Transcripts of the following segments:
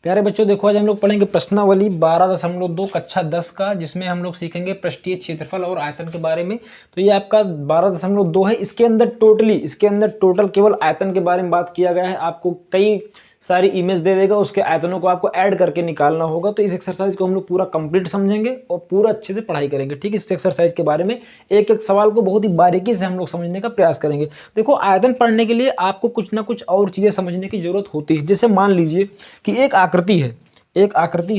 प्यारे बच्चों देखो आज हम लोग पढ़ेंगे प्रश्नावली 12.2 कक्षा 10 का, जिसमें हम लोग सीखेंगे पृष्ठीय क्षेत्रफल और आयतन के बारे में। तो ये आपका 12.2 है। इसके अंदर टोटल केवल आयतन के बारे में बात किया गया है। आपको कई सारी इमेज दे देगा, उसके आयतनों को आपको ऐड करके निकालना होगा। तो इस एक्सरसाइज को हम लोग पूरा कंप्लीट समझेंगे और पूरा अच्छे से पढ़ाई करेंगे। ठीक, इस एक्सरसाइज के बारे में एक एक सवाल को बहुत ही बारीकी से हम लोग समझने का प्रयास करेंगे। देखो आयतन पढ़ने के लिए आपको कुछ ना कुछ और चीजें समझने की जरूरत होती है। जैसे मान लीजिए कि एक आकृति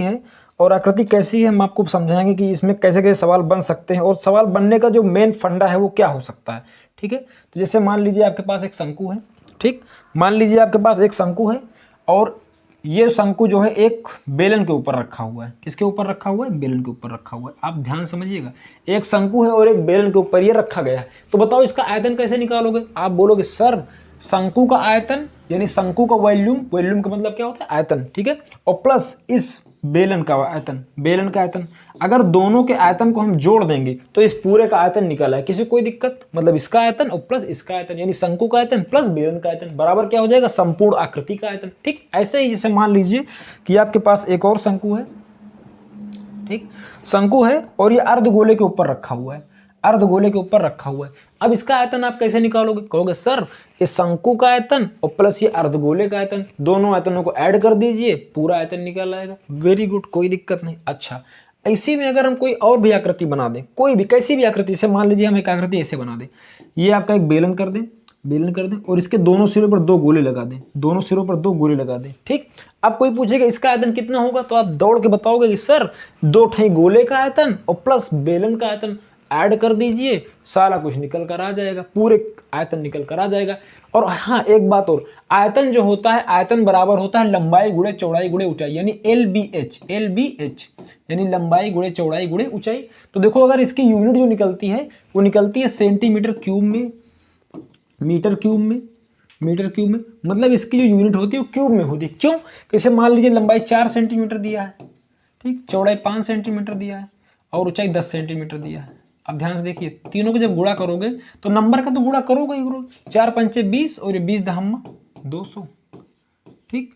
है और आकृति कैसी है हम आपको समझाएंगे कि इसमें कैसे कैसे सवाल बन सकते हैं और सवाल बनने का जो मेन फंडा है वो क्या हो सकता है। ठीक है, तो जैसे मान लीजिए आपके पास एक शंकु है। ठीक, मान लीजिए आपके पास एक शंकु है और ये शंकु जो है एक बेलन के ऊपर रखा हुआ है। किसके ऊपर रखा हुआ है? बेलन के ऊपर रखा हुआ है। आप ध्यान समझिएगा, एक शंकु है और एक बेलन के ऊपर ये रखा गया है। तो बताओ इसका आयतन कैसे निकालोगे? आप बोलोगे सर शंकु का आयतन यानी शंकु का वॉल्यूम का मतलब क्या होता है? आयतन। ठीक है, और प्लस इस बेलन का आयतन, अगर दोनों के आयतन को हम जोड़ देंगे तो इस पूरे का आयतन निकल आए। किसी कोई दिक्कत? मतलब इसका आयतन और प्लस इसका आयतन यानी शंकु का आयतन प्लस बेलन का आयतन बराबर क्या हो जाएगा? संपूर्ण आकृति का आयतन। ठीक, ऐसे ही जैसे मान लीजिए कि आपके पास एक और शंकु है। ठीक, शंकु है और ये अर्धगोले के ऊपर रखा हुआ है। अब इसका आयतन आप कैसे निकालोगे? कहोगे सर ये शंकु का आयतन और प्लस ये अर्धगोले का आयतन, दोनों आयतनों को ऐड कर दीजिए, पूरा आयतन निकल आएगा। वेरी गुड, कोई दिक्कत नहीं। अच्छा, इसी में अगर हम कोई और भी आकृति बना दें, कोई भी कैसी भी आकृति से, मान लीजिए हम एक आकृति ऐसे बना दें, ये आपका एक बेलन कर दें और इसके दोनों सिरों पर दो गोले लगा दें। ठीक, अब कोई पूछेगा इसका आयतन कितना होगा, तो आप दौड़ के बताओगे कि सर दो ठे गोले का आयतन और प्लस बेलन का आयतन ऐड कर दीजिए, सारा कुछ निकल कर आ जाएगा, पूरे आयतन निकल कर आ जाएगा। और हाँ एक बात और, आयतन जो होता है, आयतन बराबर होता है लंबाई गुणे चौड़ाई गुणे ऊंचाई यानी LBH यानी लंबाई गुणे चौड़ाई गुणे ऊंचाई। तो देखो अगर इसकी यूनिट जो निकलती है वो निकलती है सेंटीमीटर क्यूब में, मीटर क्यूब में, मतलब इसकी जो यूनिट होती है वो क्यूब में होती है। क्यों? जैसे मान लीजिए लंबाई 4 सेंटीमीटर दिया है, ठीक, चौड़ाई 5 सेंटीमीटर दिया है और ऊंचाई 10 सेंटीमीटर दिया है। अब ध्यान से देखिए, तीनों को जब गुणा करोगे तो नंबर का तो गुणा करोगे ही, 4 पंचे 20 और ये 20 दहम्मा 200। ठीक,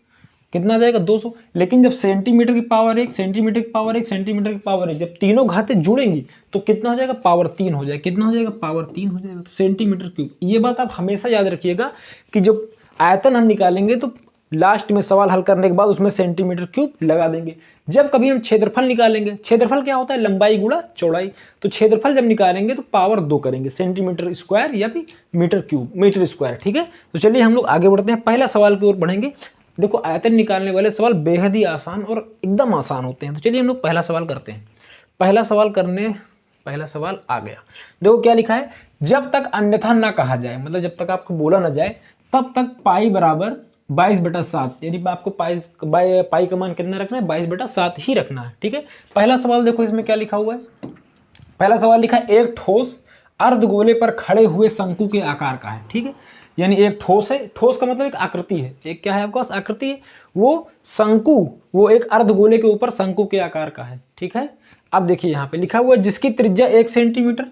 कितना जाएगा? 200। लेकिन जब सेंटीमीटर की पावर 1, सेंटीमीटर की पावर 1, सेंटीमीटर की पावर 1, जब तीनों घातें जुड़ेंगी तो कितना हो जाएगा? पावर 3 हो जाएगा। कितना हो जाएगा? पावर 3 हो जाएगा। तो सेंटीमीटर क्यूब। ये बात आप हमेशा याद रखिएगा कि जब आयतन हम निकालेंगे तो लास्ट में सवाल हल करने के बाद उसमें सेंटीमीटर क्यूब लगा देंगे। जब कभी हम क्षेत्रफल निकालेंगे, क्षेत्रफल क्या होता है? लंबाई गुणा चौड़ाई। तो क्षेत्रफल जब निकालेंगे तो पावर 2 करेंगे, सेंटीमीटर स्क्वायर या फिर मीटर स्क्वायर। ठीक है, तो चलिए हम लोग आगे बढ़ते हैं, पहला सवाल की ओर बढ़ेंगे। देखो आयतन निकालने वाले सवाल बेहद ही आसान और एकदम आसान होते हैं। तो चलिए हम लोग पहला सवाल करते हैं। पहला सवाल आ गया। देखो क्या लिखा है, जब तक अन्यथा ना कहा जाए, मतलब जब तक आपको बोला ना जाए तब तक पाई बराबर 22/7 यानी आपको पाई का मान कितना रखना है? 22/7 ही रखना है। ठीक है, पहला सवाल देखो इसमें क्या लिखा हुआ है। पहला सवाल लिखा है एक ठोस अर्धगोले पर खड़े हुए शंकु के आकार का है। ठीक है, यानी एक ठोस है, ठोस का मतलब एक आकृति है, एक क्या है आपके पास? आकृति है। वो शंकु, वो एक अर्धगोले के ऊपर शंकु के आकार का है। ठीक है, अब देखिए यहाँ पे लिखा हुआ है जिसकी त्रिज्या 1 सेंटीमीटर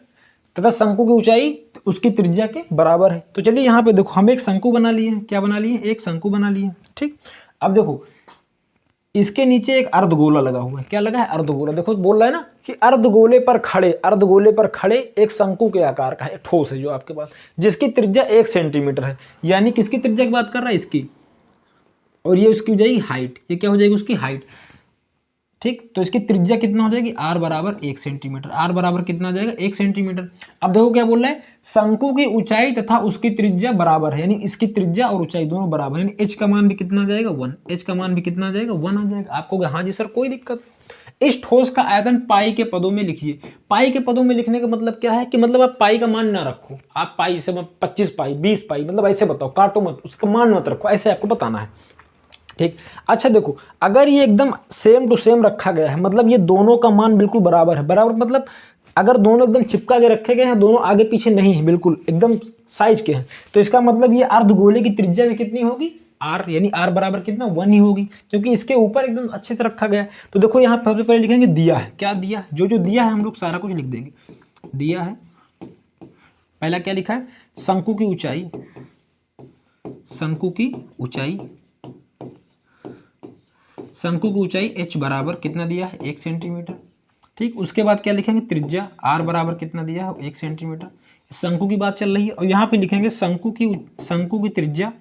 तथा शंकु की ऊंचाई उसकी त्रिज्या के बराबर है। तो चलिए यहाँ पे देखो हम एक शंकु बना लिए हैं। क्या बना लिए? एक शंकु बना लिए। ठीक, अब देखो इसके नीचे एक अर्धगोला लगा हुआ है। क्या लगा है? अर्धगोला। देखो बोल रहा है ना कि अर्धगोले पर खड़े एक शंकु के आकार का है, ठोस है जो आपके पास, जिसकी त्रिज्या 1 सेंटीमीटर है। यानी किसकी त्रिज्या की बात कर रहा है? इसकी। और ये उसकी हो जाएगी हाइट। ये क्या हो जाएगी? उसकी हाइट। ठीक, तो इसकी त्रिज्या कितना हो जाएगी? r बराबर 1 सेंटीमीटर। r बराबर कितना आ जाएगा? 1 सेंटीमीटर। अब देखो क्या बोल रहा है, शंकु की ऊंचाई तथा उसकी त्रिज्या बराबर है, यानी इसकी त्रिज्या और ऊंचाई दोनों बराबर, यानी h का मान भी कितना आ जाएगा? 1। h का मान भी कितना आ जाएगा? 1 आ जाएगा। आपको हाँ जी सर कोई दिक्कत। इस ठोस का आयतन पाई के पदों में लिखिए। पाई के पदों में लिखने का मतलब क्या है कि मतलब आप पाई का मान ना रखो, आप पाई से 25 पाई 20 पाई मतलब ऐसे बताओ, काटो मत, उसका मान मत रखो, ऐसे आपको बताना है। ठीक, अच्छा देखो अगर ये एकदम सेम टू सेम रखा गया है, मतलब ये दोनों का मान बिल्कुल बराबर है। बराबर मतलब अगर दोनों एकदम चिपका के रखे गए हैं, दोनों आगे पीछे नहीं है, बिल्कुल एकदम साइज के हैं, तो इसका मतलब ये अर्धगोले की त्रिज्या में कितनी होगी? r, यानी r बराबर कितना? 1 ही होगी, क्योंकि इसके ऊपर एकदम अच्छे से रखा गया है। तो देखो यहाँ सबसे पहले लिखेंगे दिया है। क्या दिया है? जो दिया है हम लोग सारा कुछ लिख देंगे। दिया है, पहला क्या लिखा है? शंकु की ऊंचाई, शंकु की ऊंचाई h बराबर कितना दिया है 1 सेंटीमीटर। ठीक, उसके बाद क्या लिखेंगे, त्रिज्या r बराबर कितना दिया है 1 सेंटीमीटर। शंकु की बात चल रही है और यहाँ पे लिखेंगे शंकु की त्रिज्या,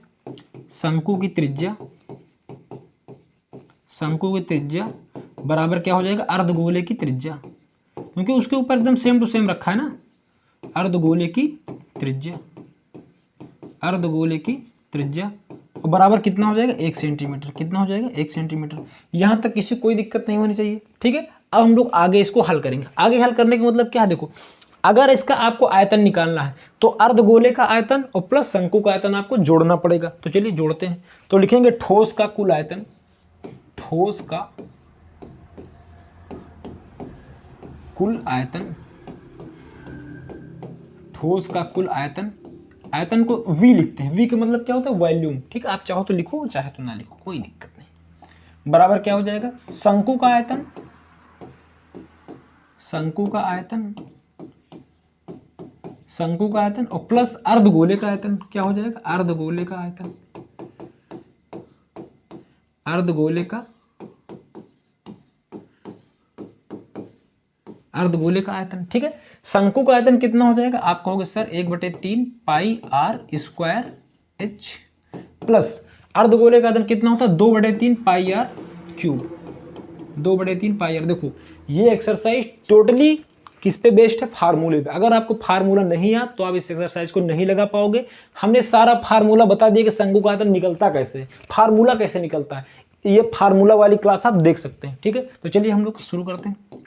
शंकु की त्रिज्या, शंकु की त्रिज्या बराबर क्या हो जाएगा, अर्धगोले की त्रिज्या, क्योंकि उसके ऊपर एकदम सेम टू सेम रखा है ना। अर्धगोले की त्रिज्या, अर्धगोले की त्रिज्या और बराबर कितना हो जाएगा 1 सेंटीमीटर। कितना हो जाएगा 1 सेंटीमीटर। यहाँ तक किसी कोई दिक्कत नहीं होनी चाहिए। ठीक है, अब हम लोग आगे इसको हल करेंगे। आगे हल करने का मतलब क्या है, देखो अगर इसका आपको आयतन निकालना है तो अर्धगोले का आयतन और प्लस शंकु का आयतन आपको जोड़ना पड़ेगा। तो चलिए जोड़ते हैं। तो लिखेंगे ठोस का कुल आयतन, ठोस का कुल आयतन, ठोस का कुल आयतन, आयतन को V लिखते हैं। V का मतलब क्या होता है, वॉल्यूम। ठीक, आप चाहो तो लिखो, चाहे तो ना लिखो, कोई दिक्कत नहीं। बराबर क्या हो जाएगा, शंकु का आयतन, शंकु का आयतन, शंकु का आयतन और प्लस अर्धगोले का आयतन। क्या हो जाएगा, अर्धगोले का आयतन, अर्धगोले का, अर्धगोले का आयतन। ठीक है, शंकु का आयतन कितना हो जाएगा, आप कहोगे सर 1/3 पाई r स्क्वायर h, प्लस अर्धगोले का आयतन कितना होता है 2/3 पाई r क्यूब, 2/3 पाई r। देखो ये एक्सरसाइज टोटली किस पे बेस्ड है, फार्मूले पे। अगर आपको फार्मूला नहीं आ तो आप इस एक्सरसाइज को नहीं लगा पाओगे। हमने सारा फार्मूला बता दिया कि शंकु का आयतन निकलता कैसे, फार्मूला कैसे निकलता है। ये फार्मूला वाली क्लास आप देख सकते हैं। ठीक है, तो चलिए हम लोग शुरू करते हैं।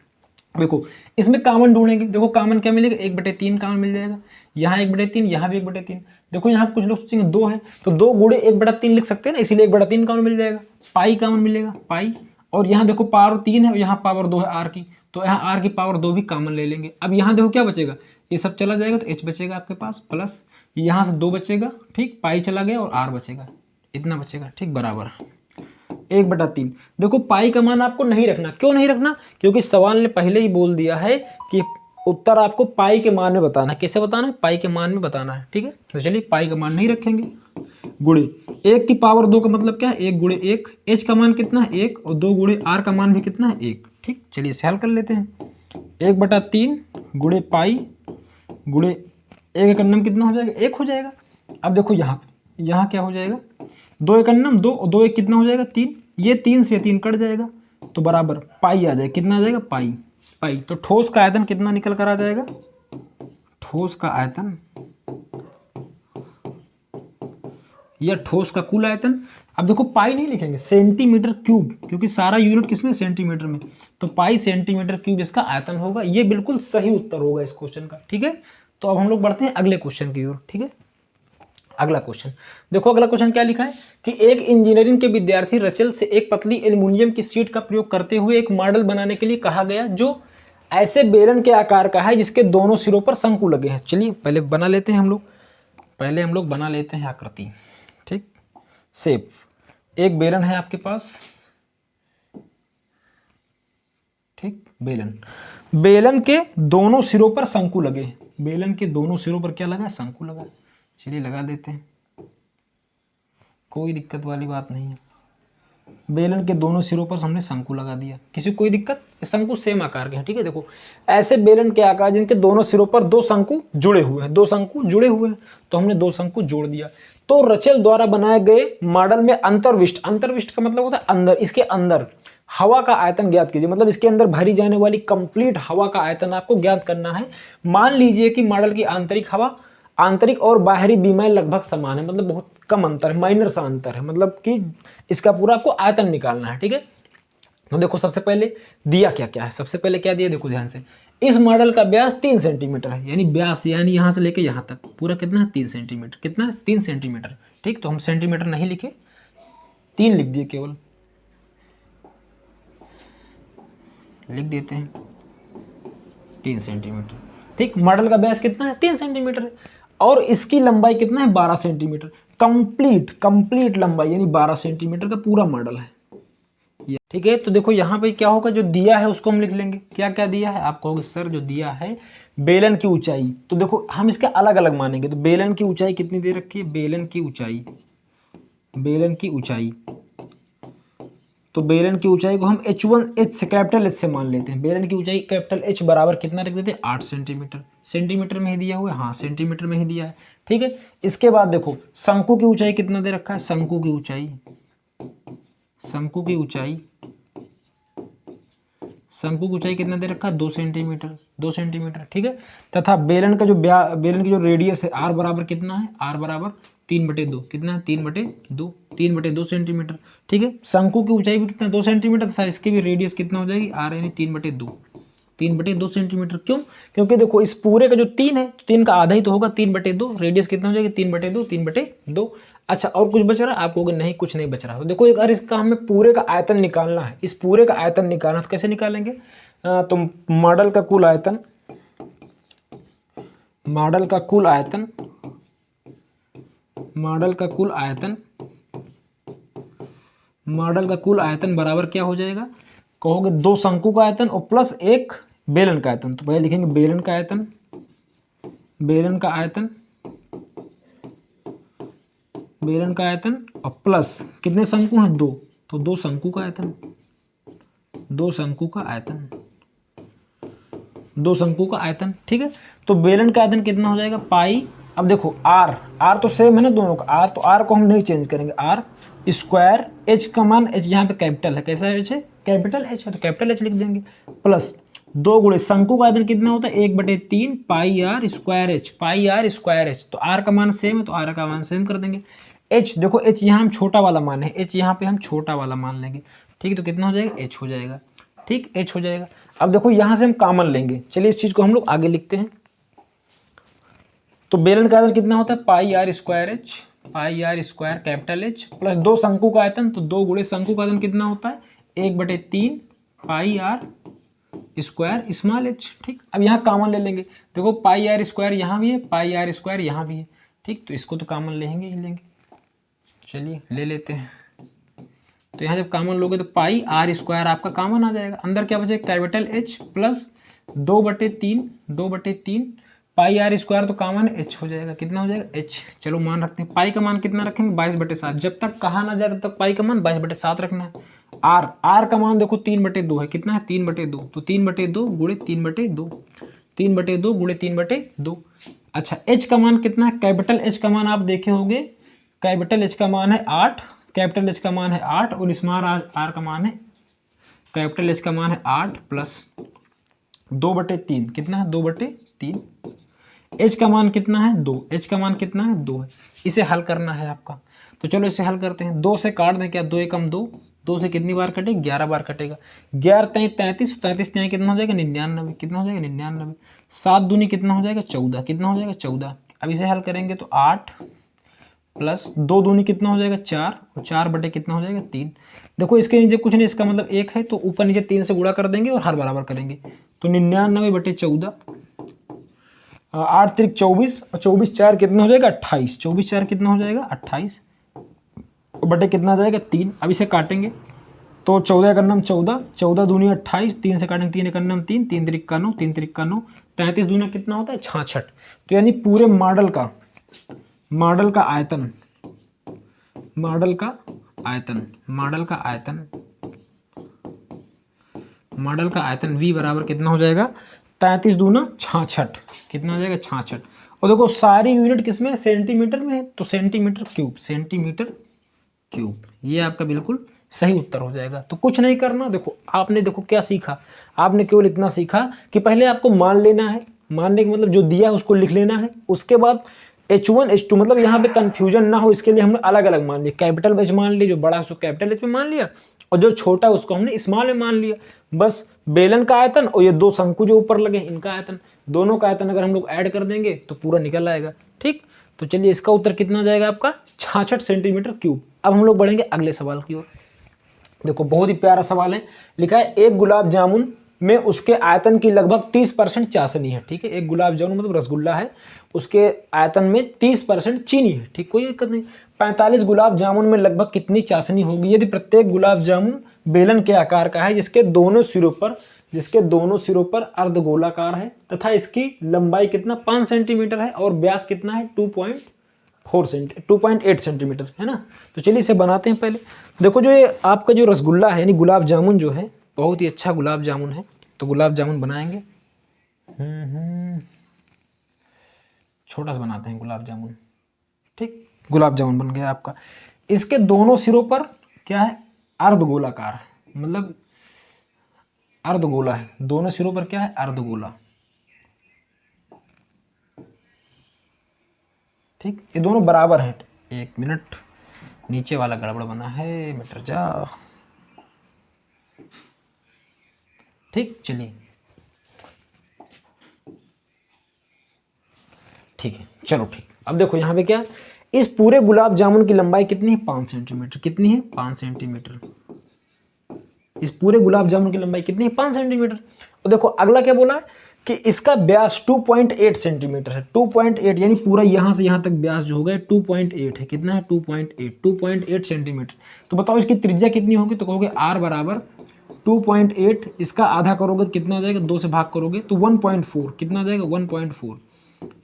देखो इसमें कॉमन ढूंढेंगे। देखो कॉमन क्या मिलेगा, 1/3 कॉमन मिल जाएगा। यहाँ 1/3, यहाँ भी 1/3। देखो यहाँ कुछ लोग सोचेंगे 2 है तो 2 गुणे 1/3 लिख सकते हैं ना, इसीलिए 1/3 कॉमन मिल जाएगा। पाई कॉमन मिलेगा, पाई। और यहाँ देखो पावर 3 है और यहाँ पावर 2 है आर की, तो यहाँ आर की पावर 2 भी कॉमन ले लेंगे। अब यहाँ देखो क्या बचेगा, ये सब चला जाएगा तो h बचेगा आपके पास, प्लस यहाँ से 2 बचेगा। ठीक, पाई चला गया और आर बचेगा, इतना बचेगा। ठीक, बराबर 1/3। देखो पाई का मान आपको नहीं रखना। क्यों नहीं रखना, क्योंकि सवाल ने पहले ही बोल दिया है कि उत्तर आपको पाई के मान में बताना है। कैसे बताना है, पाई के मान में बताना है। ठीक है, तो चलिए पाई का मान नहीं रखेंगे। गुणे 1 की पावर 2 का मतलब क्या है, 1 गुणे 1। h का मान कितना है 1 और 2 गुणे r का मान भी कितना है 1। ठीक, चलिए इसे हल कर लेते हैं। 1/3 गुणे पाई गुणे 1 एकन्नम कितना हो जाएगा, 1 हो जाएगा। अब देखो यहाँ क्या हो जाएगा, 2 एकन्नम 2 और 2 1 कितना हो जाएगा 3। ये 3 से 3 कट जाएगा तो बराबर पाई आ जाएगा। कितना आ जाएगा, पाई। पाई तो ठोस का आयतन कितना निकल कर आ जाएगा, ठोस का आयतन या ठोस का कुल आयतन। अब देखो पाई नहीं लिखेंगे, सेंटीमीटर क्यूब, क्योंकि सारा यूनिट किसमें, सेंटीमीटर में। तो पाई सेंटीमीटर क्यूब इसका आयतन होगा। ये बिल्कुल सही उत्तर होगा इस क्वेश्चन का। ठीक है, तो अब हम लोग बढ़ते हैं अगले क्वेश्चन की ओर। ठीक है, अगला क्वेश्चन देखो। अगला क्वेश्चन क्या लिखा है कि एक इंजीनियरिंग के विद्यार्थी रचल से एक पतली एल्युमिनियम की शीट का प्रयोग करते हुए एक मॉडल बनाने के लिए कहा गया जो ऐसे बेलन के आकार का है जिसके दोनों सिरों पर शंकु लगे हैं। चलिए पहले बना लेते हैं हम लोग, पहले हम लोग बना लेते हैं आकृति। ठीक, शेप। एक बेलन है आपके पास। ठीक, बेलन, बेलन के दोनों सिरों पर शंकु लगे। बेलन के दोनों सिरों पर क्या लगा है, शंकु लगा। चलिए लगा देते हैं, कोई दिक्कत वाली बात नहीं है। बेलन के दोनों सिरों पर हमने शंकु लगा दिया, किसी कोई दिक्कत। शंकु सेम आकार के हैं। ठीक है, देखो ऐसे बेलन के आकार जिनके दोनों सिरों पर 2 शंकु जुड़े हुए हैं, 2 शंकु जुड़े हुए हैं, तो हमने 2 शंकु जोड़ दिया। तो रचेल द्वारा बनाए गए मॉडल में अंतर्विष्ट, अंतर्विष्ट का मतलब होता है अंदर, इसके अंदर हवा का आयतन ज्ञात कीजिए। मतलब इसके अंदर भरी जाने वाली कंप्लीट हवा का आयतन आपको ज्ञात करना है। मान लीजिए कि मॉडल की आंतरिक हवा, आंतरिक और बाहरी विनिमय लगभग समान है, मतलब बहुत कम अंतर है, माइनर सा अंतर है, मतलब कि इसका पूरा आपको आयतन निकालना है। ठीक है, तो देखो सबसे पहले दिया क्या क्या है। सबसे पहले क्या दिया, देखो ध्यान से, इस मॉडल का व्यास 3 सेंटीमीटर है, यानी व्यास यानी यहाँ से लेके यहाँ तक पूरा कितना है 3 सेंटीमीटर। कितना है 3 सेंटीमीटर। ठीक, तो हम सेंटीमीटर नहीं लिखे, 3 लिख दिए, केवल लिख देते हैं 3 सेंटीमीटर। ठीक, मॉडल का व्यास कितना है 3 सेंटीमीटर है और इसकी लंबाई कितना है 12 सेंटीमीटर। कंप्लीट लंबाई यानी 12 सेंटीमीटर का पूरा मॉडल है। ठीक है, तो देखो यहाँ पे क्या होगा, जो दिया है उसको हम लिख लेंगे। क्या क्या दिया है, आप कहोगे सर जो दिया है बेलन की ऊंचाई, तो देखो हम इसके अलग अलग मानेंगे। तो बेलन की ऊंचाई कितनी दे रखी है, बेलन की ऊंचाई, बेलन की ऊंचाई तो बेलन की ऊंचाई को हम H1 से कैपिटल H से मान लेते हैं। बेलन की ऊंचाई कैपिटल H बराबर कितना रख देते हैं 8 सेंटीमीटर। सेंटीमीटर में ही दिया हुआ है, हाँ सेंटीमीटर में ही दिया है, ठीक है। इसके बाद देखो शंकु की ऊंचाई कितना दे रखा है, शंकु की ऊंचाई, शंकु की ऊंचाई, शंकु की ऊंचाई कितना दे रखा है 2 सेंटीमीटर, 2 सेंटीमीटर, ठीक है। तथा बेलन का जो बेलन की जो रेडियस है R बराबर कितना है, R बराबर 3/2, कितना है 3/2, 3/2 सेंटीमीटर, ठीक है। शंकु की ऊंचाई भी कितना 2 सेंटीमीटर तथा इसकी भी रेडियस कितना हो जाएगी R यानी 3/2, 3/2 सेंटीमीटर। क्यों? क्योंकि देखो इस पूरे का जो 3 है, 3 का आधा ही तो होगा 3/2, रेडियस कितना हो जाएगी 3/2, 3/2। अच्छा और कुछ बच रहा है? आप कहोगे नहीं कुछ नहीं बच रहा। तो देखो अगर इसका हमें पूरे का आयतन निकालना है, इस पूरे का आयतन निकालना तो कैसे निकालेंगे? तो मॉडल का कुल आयतन, मॉडल का कुल आयतन, मॉडल का कुल आयतन, मॉडल का कुल आयतन बराबर क्या हो जाएगा? कहोगे 2 शंकु का आयतन और प्लस 1 बेलन का आयतन। तो पहले लिखेंगे बेलन का आयतन, बेलन का आयतन, बेलन का आयतन और प्लस कितने शंकु हैं 2, तो 2 शंकु का आयतन, 2 शंकु का आयतन, 2 शंकु का आयतन, ठीक है। तो बेलन का आयतन कितना हो जाएगा पाई। अब देखो R तो सेम है ना दोनों का, R तो R को हम नहीं चेंज करेंगे, R स्क्वायर, H का मान, H यहाँ पे कैपिटल है, कैसा है H है कैपिटल H है तो कैपिटल H लिख देंगे, प्लस 2 गुणे शंकु का आयतन कितना होता है 1/3 पाई R स्क्वायर H, पाई R स्क्वायर H। तो R का मान सेम है तो R का मान सेम कर देंगे। H देखो H यहाँ हम छोटा वाला मान है, H यहाँ पे हम छोटा वाला मान लेंगे, ठीक है। तो कितना हो जाएगा H हो जाएगा, ठीक H हो जाएगा। अब देखो यहाँ से हम कॉमन लेंगे, चलिए इस चीज को हम लोग आगे लिखते हैं। तो बेलन का आयतन कितना होता है पाई R स्क्वायर H, पाई R square capital H plus 2 शंकु का आयतन, तो 2 गुणे शंकु का आयतन कितना होता है 1/3 पाई R स्क्वायर स्मॉल h, ठीक। अब यहाँ कॉमन ले लेंगे, देखो पाई R स्क्वायर यहाँ भी है, पाई R स्क्वायर यहाँ भी है, ठीक। तो इसको तो कॉमन लेंगे ही लेंगे, चलिए ले लेते हैं। तो यहाँ जब कॉमन लोगे तो पाई R स्क्वायर आपका कॉमन आ जाएगा, अंदर क्या बचेगा कैपिटल H प्लस 2/3 पाई R स्क्वायर तो कॉमन H हो जाएगा, कितना हो जाएगा H। चलो मान रखते हैं, पाई का मान कितना रखेंगे 22/7, जब तक कहा ना जाए तब तक पाई का मान 22/7 रखना है। R का मान देखो 3/2 है, कितना है 3/2, तो 3/2 गुणे 3/2, 3/2 गुणे 3/2। अच्छा H का मान कितना है, कैपिटल H का मान आप देखे होंगे, कैपिटल H का मान है 8, कैपिटल H का मान है 8 और स्मॉल r का मान है, कैपिटल H का मान है 8 प्लस 2/3, कितना है 2/3। H का मान कितना है 2, H का मान कितना है 2 है, इसे हल करना है आपका। तो चलो इसे हल करते हैं, 2 से काट दें क्या, 2 एकम 2, 2 से कितनी बार कटेगा 11 बार कटेगा, 11 33, 33 कितना हो जाएगा 99, कितना हो जाएगा 99, 7 दूनी कितना हो जाएगा 14, कितना हो जाएगा 14। अब इसे हल करेंगे तो 8 प्लस 2 दूनी कितना हो जाएगा 4 और 4 बटे कितना हो जाएगा 3। देखो इसके नीचे कुछ नहीं, इसका मतलब 1 है तो ऊपर नीचे 3 से गुणा कर देंगे और हर बराबर करेंगे, तो 99/14, 8 3 24 और 24 4 कितना हो जाएगा 28, 24 4 कितना हो जाएगा 28 बटे कितना आ जाएगा 3। अब इसे काटेंगे तो 14 का नाम 14, 14 दूनी 28, 3 से काटेंगे 3 का नाम 3, 3 3 9, 3 3 9, 33 दूना कितना होता है 66। तो यानी पूरे मॉडल का आयतन, मॉडल का आयतन V बराबर कितना हो जाएगा 33 दूना 66, कितना हो जाएगा 66। और देखो सारी यूनिट किसमें है सेंटीमीटर में है, तो सेंटीमीटर क्यूब, ये आपका बिल्कुल सही उत्तर हो जाएगा। तो कुछ नहीं करना, देखो आपने देखो क्या सीखा, आपने केवल इतना सीखा कि पहले आपको मान लेना है, मानने का मतलब जो दिया है उसको लिख लेना है, उसके बाद H1 H2 मतलब यहाँ पे कंफ्यूजन ना हो इसके लिए हमने अलग अलग मान लिया, कैपिटल H मान लिया, जो बड़ा है उसको कैपिटल H में मान लिया और जो छोटा है उसको हमने स्मॉल में मान लिया। बस बेलन का आयतन और ये 2 शंकु जो ऊपर लगे इनका आयतन, दोनों का आयतन अगर हम लोग ऐड कर देंगे तो पूरा निकल आएगा, ठीक। तो चलिए इसका उत्तर कितना जाएगा आपका 66 सेंटीमीटर क्यूब। अब हम लोग बढ़ेंगे अगले सवाल की ओर। देखो बहुत ही प्यारा सवाल है, लिखा है एक गुलाब जामुन में उसके आयतन की लगभग 30% चाशनी है, ठीक है। एक गुलाब जामुन मतलब रसगुल्ला है, उसके आयतन में 30% चीनी है, ठीक, कोई दिक्कत नहीं। 45 गुलाब जामुन में लगभग कितनी चाशनी होगी यदि प्रत्येक गुलाब जामुन बेलन के आकार का है जिसके दोनों सिरों पर अर्धगोलाकार है तथा इसकी लंबाई कितना 5 सेंटीमीटर है और व्यास कितना है 2.5 2.8 सेंटीमीटर है ना। तो चलिए इसे बनाते हैं पहले। देखो जो ये आपका जो रसगुल्ला है यानी गुलाब जामुन जो है बहुत ही अच्छा गुलाब जामुन है। तो गुलाब जामुन बनाएंगे, छोटा सा बनाते हैं गुलाब जामुन। ठीक, गुलाब जामुन बन गया आपका। इसके दोनों सिरों पर क्या है, अर्धगोलाकार है, मतलब अर्धगोला है। दोनों सिरों पर क्या है, अर्धगोला। ठीक, ये दोनों बराबर हैं। एक मिनट, नीचे वाला गड़बड़ बना है, मिट जा। ठीक, चलिए ठीक है, चलो ठीक। अब देखो यहाँ पे क्या है, इस पूरे गुलाब जामुन की लंबाई कितनी है, 5 सेंटीमीटर। कितनी है, 5 सेंटीमीटर। इस पूरे गुलाब जामुन की लंबाई कितनी है, 5 सेंटीमीटर। और देखो अगला क्या बोला है कि इसका व्यास 2.8 सेंटीमीटर है। 2.8 यानी पूरा यहां से यहां तक व्यास जो होगा 2.8 है। कितना है, 2.8 सेंटीमीटर। तो बताओ इसकी त्रिज्या कितनी होगी। तो कहोगे r बराबर 2.8, इसका आधा करोगे तो कितना आ जाएगा, 2 से भाग करोगे तो 1.4। कितना आ जाएगा, 1.4।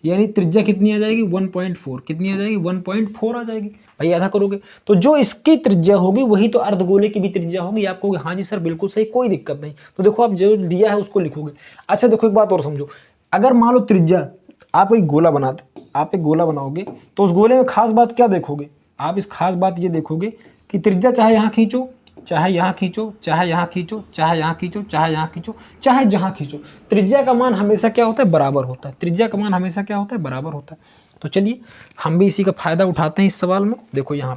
यानी त्रिज्या कितनी आ जाएगी, 1.4। कितनी आ जाएगी, 1.4 आ जाएगी। भाई आधा करोगे तो जो इसकी त्रिज्या होगी वही तो अर्धगोले की भी त्रिज्या होगी। आप कहोगे हाँ जी सर बिल्कुल सही, कोई दिक्कत नहीं। तो देखो आप जो दिया है उसको लिखोगे। अच्छा देखो एक बात और समझो, अगर मान लो त्रिज्या, आप एक गोला बनाते, आप एक गोला बनाओगे तो उस गोले में खास बात क्या देखोगे, आप इस खास बात ये देखोगे कि त्रिज्या चाहे यहाँ खींचो, चाहे यहाँ खींचो, चाहे यहाँ खींचो, चाहे यहाँ खींचो, चाहे यहाँ खींचो, चाहे जहाँ खींचो, त्रिज्या का मान हमेशा क्या होता है, बराबर होता है। त्रिज्या का मान हमेशा क्या होता है, बराबर होता है। तो चलिए हम भी इसी का फायदा उठाते हैं इस सवाल में। देखो यहाँ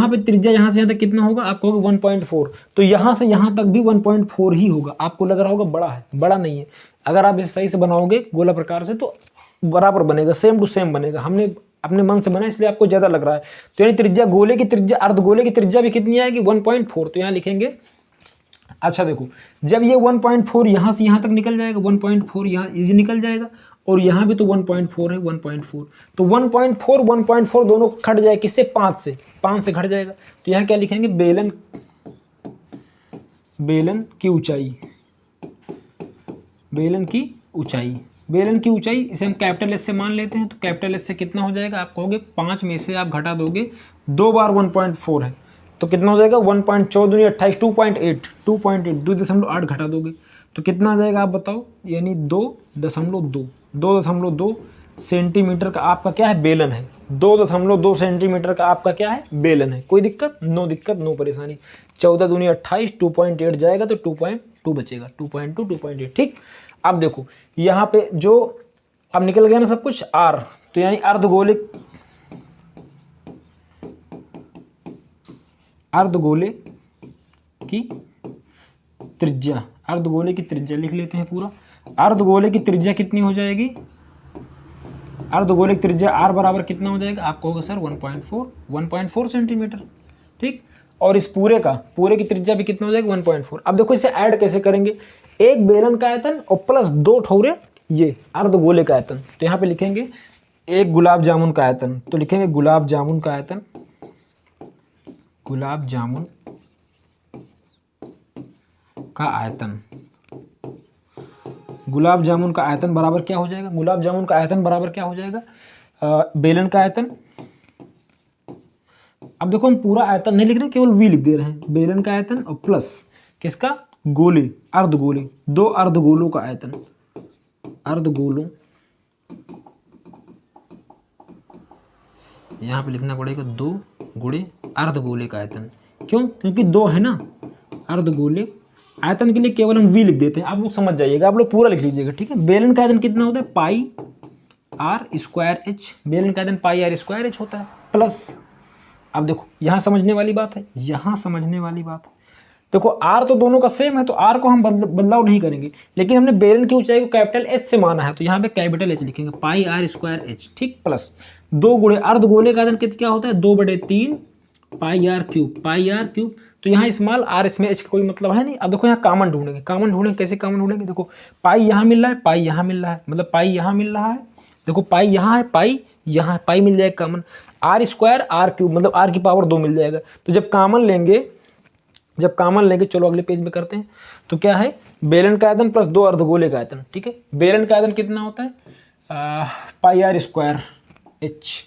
पे त्रिज्या यहाँ से यहाँ तक कितना होगा, आप कहोगे 1.4। तो यहाँ से यहाँ तक भी 1.4 ही होगा। आपको लग रहा होगा बड़ा है, बड़ा नहीं है। अगर आप इसे सही से बनाओगे गोला प्रकार से तो बराबर बनेगा, सेम टू सेम बनेगा। हमने अपने मन से बना इसलिए आपको ज्यादा लग रहा है। तो यानी त्रिज्या गोले की त्रिज्या, अर्धगोले की त्रिज्या भी कितनी आएगी, 1.4। तो यहाँ लिखेंगे, अच्छा देखो जब ये 1.4 यहाँ से यहाँ तक निकल जाएगा, 1.4 यहाँ इजी निकल जाएगा, और यहाँ भी तो 1.4 है, 1.4। तो 1.4 दोनों घट जाए किससे, 5 से, 5 से घट जाएगा। तो यहाँ क्या लिखेंगे, बेलन की ऊंचाई, बेलन की ऊंचाई, बेलन की ऊंचाई इसे हम कैपिटल एस से मान लेते हैं। तो कैपिटल एस से कितना हो जाएगा, आप कहोगे 5 में से आप घटा दोगे, 2 बार 1.4 है तो कितना हो जाएगा, 1.14 दूनी 28, 2.8 घटा दोगे तो कितना आ जाएगा आप बताओ, यानी 2.2 सेंटीमीटर का आपका क्या है, बेलन है। 2.2 सेंटीमीटर का आपका क्या है, बेलन है। कोई दिक्कत, नो दिक्कत, नो परेशानी। 14 दूनी 28, 2.8 जाएगा तो 2.2 बचेगा, 2.2, 2.8। ठीक, अब देखो यहाँ पे जो अब निकल गया ना सब कुछ, आर। तो यानी अर्धगोले की त्रिज्या, अर्धगोले की त्रिज्या लिख लेते हैं पूरा। अर्धगोले की त्रिज्या कितनी हो जाएगी, अर्धगोले की त्रिज्या आर बराबर कितना हो जाएगा, आप कहोगे सर 1.4 सेंटीमीटर। ठीक, और इस पूरे की त्रिज्या भी कितना हो जाएगा, 1.4। अब देखो इसे ऐड कैसे करेंगे, एक बेलन का आयतन और प्लस 2 ठौरे ये अर्धगोले का आयतन। तो यहाँ पे लिखेंगे एक गुलाब जामुन का आयतन, तो लिखेंगे गुलाब जामुन का आयतन, गुलाब जामुन का आयतन, गुलाब जामुन का आयतन बराबर क्या हो जाएगा, गुलाब जामुन का आयतन बराबर क्या हो जाएगा, बेलन का आयतन। अब देखो हम पूरा आयतन नहीं लिख रहे, केवल वी लिख दे रहे हैं। बेलन का आयतन और प्लस किसका, गोले, अर्धगोले, 2 अर्धगोलों का आयतन, अर्धगोलों, यहाँ पे लिखना पड़ेगा 2 गुणे अर्धगोले का आयतन। क्यों, क्योंकि 2 है ना, अर्धगोले आयतन के लिए केवल हम वी लिख देते हैं। आप लोग समझ जाइएगा, आप लोग पूरा लिख लीजिएगा। ठीक है, बेलन का आयतन कितना होता है, पाई आर स्क्वायर एच, बेलन का आयतन पाई आर स्क्वायर एच होता है, प्लस। अब देखो यहाँ समझने वाली बात है, यहाँ समझने वाली बात है। देखो आर तो दोनों का सेम है, तो आर को हम बदलाव नहीं करेंगे, लेकिन हमने बेलन की ऊंचाई को कैपिटल एच से माना है, तो यहाँ पे कैपिटल एच लिखेंगे, पाई आर स्क्वायर एच। ठीक, प्लस 2 गुणे अर्धगोले का आयतन क्या होता है, 2/3 pi R cube, pi R cube. तो यहाँ स्मॉल आर, इसमें एच का कोई मतलब है नहीं। अब देखो यहाँ कॉमन ढूंढेंगे, कॉमन ढूंढेंगे, कैसे कॉमन ढूंढेंगे, देखो पाई यहाँ मिल रहा है, पाई यहाँ मिल रहा है, मतलब पाई यहाँ मिल रहा है, देखो पाई यहाँ है, पाई यहाँ, पाई मिल जाएगा common, R square R cube मतलब आर की पावर 2 मिल जाएगा। तो जब कॉमन लेंगे, चलो अगले पेज में करते हैं। तो क्या है, बेलन का आयतन प्लस 2 अर्धगोले का आयतन। ठीक है, बेलन का आयतन कितना होता है, pi R square H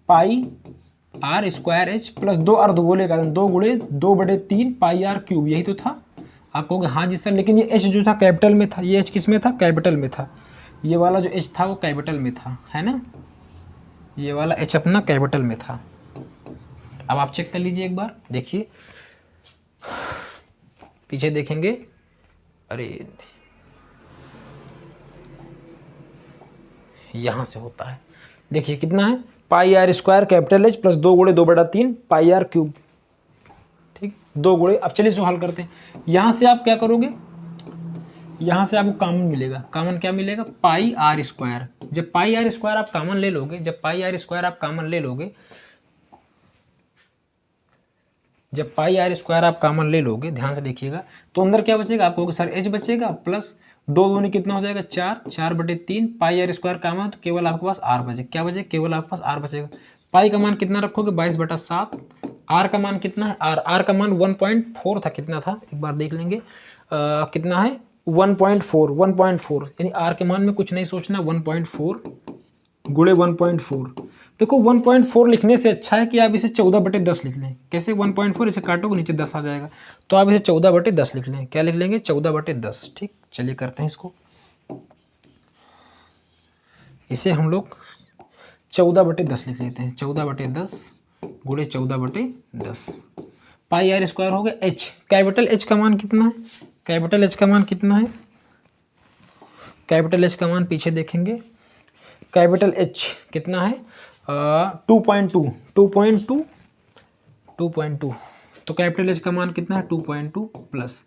pi R square H plus 2 अर्धगोले का 2 गुणे 2/3 पाई आर क्यूब, यही तो था। आप कहोगे हाँ जी सर, लेकिन ये एच जो था कैपिटल में था, ये एच किस में था, कैपिटल में था। ये वाला जो एच था वो कैपिटल में था, है ना, ये वाला एच अपना कैपिटल में था। अब आप चेक कर लीजिए एक बार, देखिए पीछे देखेंगे, अरे यहां से होता है, देखिए कितना है, pi R square capital H plus 2 गुणे 2/3 पाई आर क्यूब, ठीक, 2 गुणे। अब चलिए इसको हल करते हैं। यहां से आप क्या करोगे, यहां से आपको कॉमन मिलेगा, कॉमन क्या मिलेगा, पाई आर स्क्वायर। जब पाई आर स्क्वायर आप कॉमन ले लोगे, जब पाई आर स्क्वायर आप कॉमन ले लोगे, जब पाई आर स्क्वायर आप कॉमन ले लोगे, ध्यान से देखिएगा, तो अंदर क्या बचेगा, आपको सर एच बचेगा प्लस 2 दूनी कितना हो जाएगा 4, 4/3 पाई आर स्क्वायर कॉमन, तो केवल आपके पास आर बचेगा, क्या बचेगा, केवल आपके पास आर बचेगा। पाई का मान कितना रखोगे 22/7, आर का मान कितना है, आर का मान 1.4 था, कितना था एक बार देख लेंगे, कितना है 1.4 यानी आर के मान में कुछ नहीं सोचना, 1.4 गुणे 1.4। देखो 1.4 लिखने से अच्छा है कि आप इसे 14/10 लिख लें। कैसे 1.4, इसे काटोगे नीचे 10 आ जाएगा, तो आप इसे 14/10 लिख लें। क्या लिख लेंगे, 14/10। ठीक, चलिए करते हैं इसको, इसे हम लोग 14/10 लिख लेते हैं। 14/10 गुणे 14/10 पाई आर स्क्वायर हो गया एच, कैपिटल एच का मान कितना है, कैपिटल एच का मान कितना है, कैपिटल एच का मान पीछे देखेंगे, कैपिटल एच कितना है 2.2, तो कैपिटल एच का मान कितना है 2.2 प्लस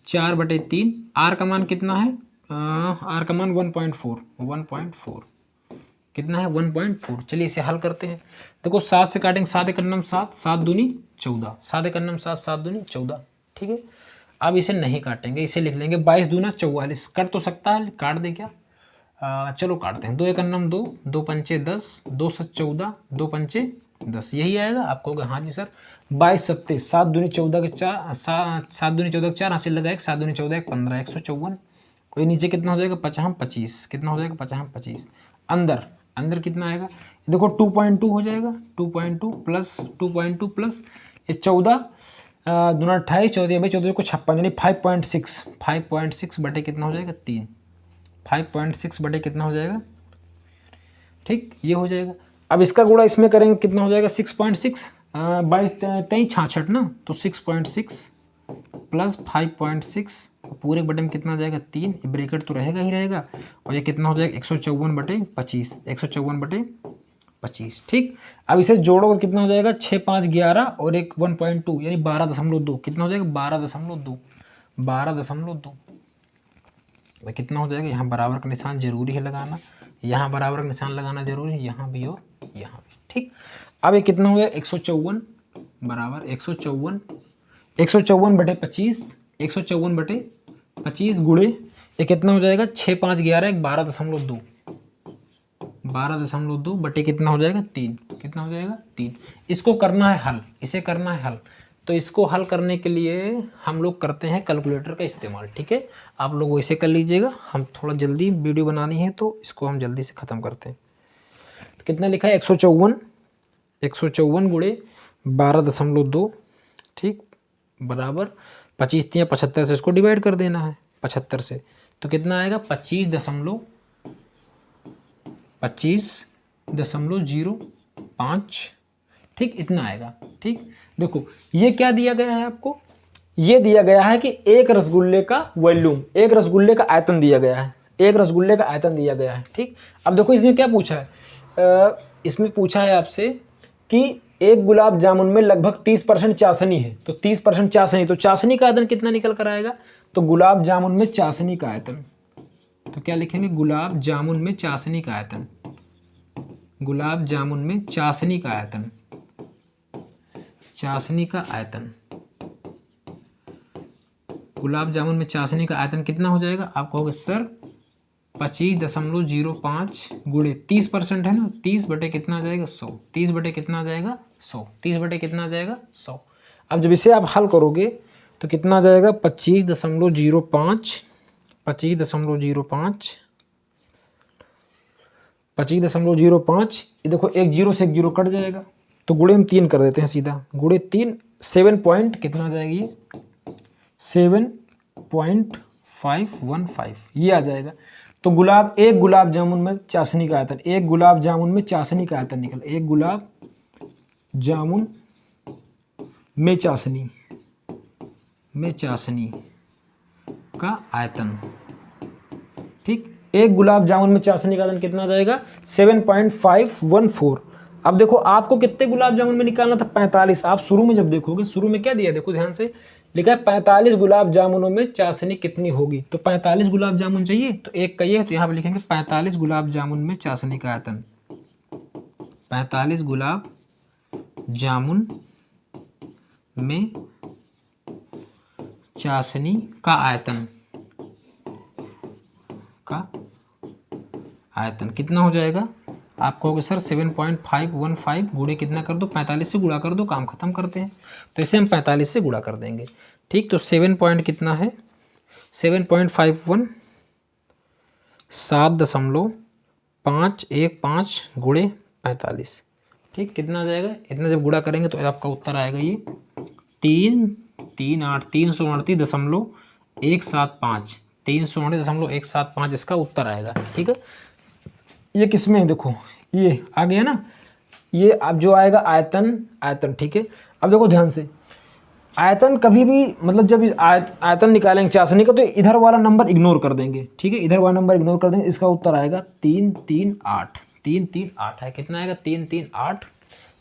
4/3, आर का मान कितना है, आर का मान 1.4 कितना है 1.4। चलिए इसे हल करते हैं। देखो 7 से काटेंगे, 7 एक अन्नम 7, 7 दूनी 14, 7 एक अन्नम 7, 7 दूनी 14, ठीक है। अब इसे नहीं काटेंगे, इसे लिख लेंगे 22 दूना 44, कट तो सकता है, काट दे क्या, चलो काटते हैं। 2 एक अन्नम 2, 2 पंचे 10, 2 7 14, 2 पंचे 10, यही आएगा। आप कहोगे हाँ जी सर, 22 सत्ते 7 दूनी 14 के 4, 7 दूनी 14 के 4, हासिल लगाए 7 दूनी 14 एक 15, 154। कोई नीचे कितना हो जाएगा 50 25, कितना हो जाएगा 50 25, अंदर अंदर कितना आएगा, देखो 2.2 हो जाएगा, 2.2 प्लस 2.2 प्लस ये 14 दूना 28, 14 भाई 14 को 56 यानी 5.6 बटे कितना हो जाएगा 3, 5.6 बटे कितना हो जाएगा, ठीक, ये हो जाएगा। अब इसका गुणा इसमें करेंगे, कितना हो जाएगा 6.6, 22 23 66 ना, तो 6.6 प्लस 5.6 पूरे बटे में कितना जाएगा 3, ब्रैकेट तो रहेगा ही रहेगा, और ये कितना हो जाएगा 154/25, 154/25, ठीक। अब इसे जोड़ोगे कितना हो जाएगा 6 5 11 और एक 1.2 यानी 12.2, कितना हो जाएगा 12.2, 12.2 भाई कितना हो जाएगा, यहाँ बराबर का निशान जरूरी है लगाना, यहाँ बराबर का निशान लगाना जरूरी है, यहाँ भी और यहाँ भी, ठीक। अब ये कितना हो गया 154 बराबर 154, 154/25, 154/25 गुणे ये कितना हो जाएगा 6 5 11 एक 12.2, 12.2 बटे कितना हो जाएगा 3, कितना हो जाएगा 3। इसको करना है हल, इसे करना है हल, तो इसको हल करने के लिए हम लोग करते हैं कैलकुलेटर का इस्तेमाल, ठीक है। आप लोग वैसे कर लीजिएगा, हम थोड़ा जल्दी वीडियो बनानी है तो इसको हम जल्दी से ख़त्म करते हैं। तो कितना लिखा है 154 गुणे 12.2, ठीक, बराबर 25 या 75 से इसको डिवाइड कर देना है 75 से, तो कितना आएगा 25.05, ठीक, इतना आएगा, ठीक। देखो ये क्या दिया गया है आपको, ये दिया गया है कि एक रसगुल्ले का वॉल्यूम, एक रसगुल्ले का आयतन दिया गया है, एक रसगुल्ले का आयतन दिया गया है, ठीक। अब देखो इसमें क्या पूछा है, इसमें पूछा है आपसे कि एक गुलाब जामुन में लगभग 30% चाशनी है, तो 30% चाशनी, तो चाशनी का आयतन कितना निकल कर आएगा, तो गुलाब जामुन में चाशनी का आयतन, तो क्या लिखेंगे गुलाब जामुन में चाशनी का आयतन, गुलाब जामुन में चाशनी का आयतन, चाशनी का आयतन, गुलाब जामुन में चाशनी का आयतन कितना हो जाएगा, आप कहोगे सर 25.05 गुणे 30% है ना, 30 बटे कितना आ जाएगा 100, 30 बटे कितना आ जाएगा 100, 30 बटे कितना आ जाएगा 100। अब जब इसे आप हल करोगे तो कितना आ जाएगा 25.05 25.05, ये देखो एक जीरो से एक जीरो कट जाएगा, तो गुणे हम 3 कर देते हैं सीधा, गुणे 3 7 पॉइंट कितना आ जाएगी ये 7.515 ये आ जाएगा। तो एक गुलाब जामुन में चाशनी का आयतन, एक गुलाब जामुन में चाशनी का आयतन निकल, एक गुलाब जामुन में चाशनी का आयतन, ठीक, एक गुलाब जामुन में चाशनी का आयतन कितना आ जाएगा 7.514। अब देखो आपको कितने गुलाब जामुन में निकालना था 45। आप शुरू में जब देखोगे, शुरू में क्या दिया देखो ध्यान से, लिखा है 45 गुलाब जामुनों में चाशनी कितनी होगी, तो 45 गुलाब जामुन चाहिए, तो एक का ये है, तो यहाँ पे लिखेंगे 45 गुलाब जामुन में चाशनी का आयतन, 45 गुलाब जामुन में चाशनी का आयतन कितना हो जाएगा, आप कहोगे सर 7.515 गुणे कितना कर दो 45 से गुणा कर दो, काम खत्म करते हैं, तो इसे हम 45 से गुणा कर देंगे, ठीक। तो 7 पॉइंट कितना है 7.51 7.515 गुणे 45, ठीक, कितना आ जाएगा, इतना जब गुणा करेंगे तो आपका उत्तर आएगा ये 338.175 338.175 इसका उत्तर आएगा, ठीक है। ये किसमें है देखो, ये आ गया ना, ये अब जो आएगा आयतन, ठीक है। अब देखो ध्यान से, आयतन कभी भी मतलब जब इस आयतन निकालेंगे चाशनी का, तो इधर वाला नंबर इग्नोर कर देंगे, ठीक है, इधर वाला नंबर इग्नोर कर देंगे, इसका उत्तर आएगा 338 है, कितना आएगा 338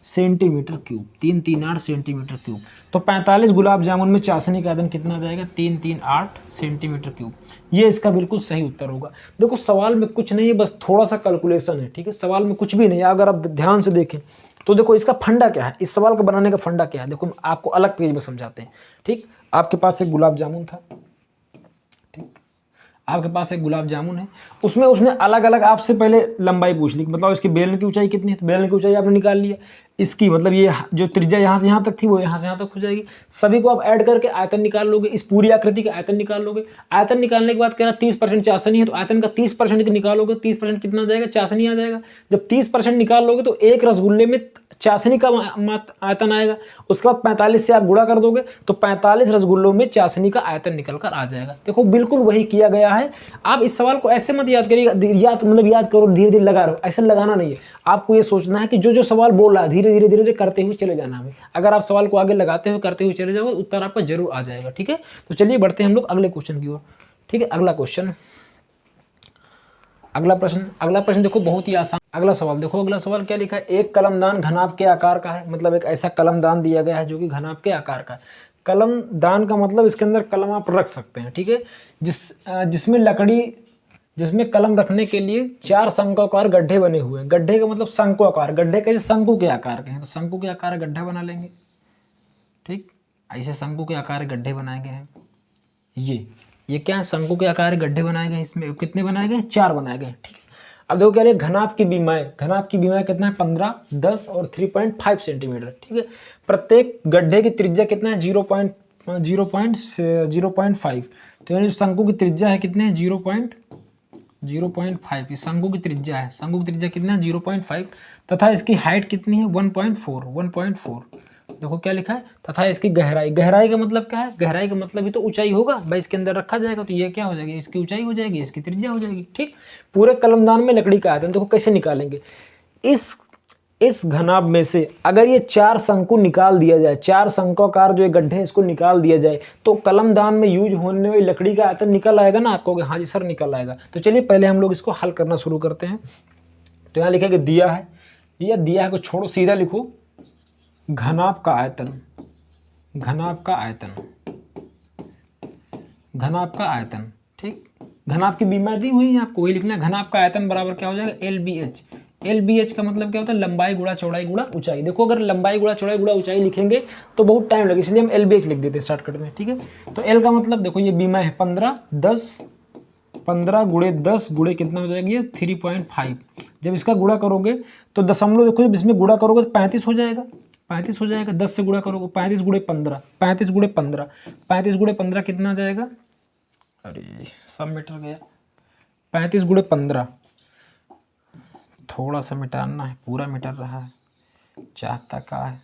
सेंटीमीटर क्यूब, 338 सेंटीमीटर क्यूब। तो 45 गुलाब जामुन में चाशनी का आयतन कितना आ जाएगा 338 सेंटीमीटर क्यूब, ये इसका बिल्कुल सही उत्तर होगा। देखो सवाल में कुछ नहीं है, बस थोड़ा सा कैलकुलेशन है, ठीक है, सवाल में कुछ भी नहीं है। अगर आप ध्यान से देखें तो देखो इसका फंडा क्या है, इस सवाल को बनाने का फंडा क्या है, देखो आपको अलग पेज में समझाते हैं, ठीक। आपके पास एक गुलाब जामुन था, ठीक, आपके पास एक गुलाब जामुन है, उसमें उसने अलग अलग आपसे पहले लंबाई पूछ ली, मतलब इसकी बेलन की ऊंचाई कितनी है, तो बेलन की ऊंचाई आपने निकाल लिया, इसकी मतलब ये जो त्रिज्या यहाँ से यहाँ तक थी वो यहाँ से यहाँ तक हो जाएगी, सभी को आप ऐड करके आयतन निकाल लोगे, इस पूरी आकृति का आयतन निकाल लोगे। आयतन निकालने के बाद कह रहा 30% चाशनी है, तो आयतन का 30% निकालोगे, 30% कितना आ जाएगा चाशनी आ जाएगा। जब 30% निकाल लोगे तो एक रसगुल्ले में चाशनी का आयतन आएगा, उसके बाद 45 से आप गुणा कर दोगे तो 45 रसगुल्लों में चाशनी का आयतन निकल कर आ जाएगा। देखो बिल्कुल वही किया गया है। आप इस सवाल को ऐसे मत याद करिएगा, याद करो धीरे धीरे लगा रहो, ऐसे लगाना नहीं है। आपको ये सोचना है कि जो सवाल बोल रहा है धीरे धीरे धीरे धीरे करते हुए चले जाना है। अगर आप सवाल को आगे लगाते हुए करते हुए चले जाओगे उत्तर आपका जरूर आ जाएगा, ठीक है। तो चलिए बढ़ते हैं हम लोग अगले क्वेश्चन की ओर, ठीक है। अगला प्रश्न देखो बहुत ही आसान। अगला सवाल देखो, अगला सवाल क्या लिखा है, एक कलमदान घनाभ के आकार का है, मतलब एक ऐसा कलमदान दिया गया है जो कि घनाभ के आकार का है। कलमदान का मतलब इसके अंदर कलम आप रख सकते हैं, ठीक है, जिसमें कलम रखने के लिए 4 शंक्वाकार गड्ढे बने हुए हैं। गड्ढे का मतलब शंक्वाकार, गड्ढे कैसे शंकु के आकार के हैं, तो शंकु के आकार गड्ढा बना लेंगे, ठीक, ऐसे शंकु के आकार गड्ढे बनाए गए हैं। ये क्या है, शंकु के आकार गड्ढे बनाए गए, इसमें कितने बनाए गए 4 बनाए गए, ठीक है। अब देखो कह रहे घनाभ की बीमाएं कितना है 15, 10 और 3.5 सेंटीमीटर, ठीक है। प्रत्येक गड्ढे की त्रिज्या कितना है 0.5, तो यानी शंकु की त्रिज्या है कितने 0.5, ये शंकु की त्रिज्या है, शंकु की त्रिज्या कितना है 0.5 तथा इसकी हाइट कितनी है 1.4। देखो क्या लिखा है, तथा इसकी गहराई का मतलब क्या है, गहराई का मतलब ही तो ऊंचाई होगा भाई, इसके अंदर रखा जाएगा तो ये क्या हो जाएगी, इसकी ऊंचाई हो जाएगी, इसकी त्रिज्या हो जाएगी, ठीक। पूरे कलमदान में लकड़ी का आयतन देखो कैसे निकालेंगे। इस घनाभ में से अगर ये 4 शंकु निकाल दिया जाए, 4 शंक्वाकार जो गड्ढे हैं इसको निकाल दिया जाए, तो कलमदान में यूज होने वाली लकड़ी का आयतन निकल आएगा ना। आपको हाँ जी सर निकल आएगा। तो चलिए पहले हम लोग इसको हल करना शुरू करते हैं। तो यहाँ लिखेंगे दिया है को छोड़ो, सीधा लिखो घनाभ का आयतन, ठीक। घनाभ की बीमारी दी हुई है आपको, वही लिखना है। घनाभ का आयतन बराबर क्या हो जाएगा LBH का मतलब क्या होता है, लंबाई गुणा चौड़ाई गुणा ऊंचाई। देखो अगर लंबाई गुणा चौड़ाई गुणा ऊंचाई लिखेंगे तो बहुत टाइम लगे, इसलिए हम LBH लिख देते हैं शॉर्टकट में, ठीक है। तो L का मतलब देखो ये बीमा है 15 गुणे 10 गुणे कितना हो जाएगा ये 3.5। जब इसका गुणा करोगे तो दशमलव देखो, जब इसमें गुणा करोगे तो 35 हो जाएगा, 10 से गुणा करोगे 35 गुणे 15 कितना आ जाएगा, अरे सब मीटर गया, 35 गुणे 15 थोड़ा सा मिटाना है, पूरा मिटा रहा है, चाहता का है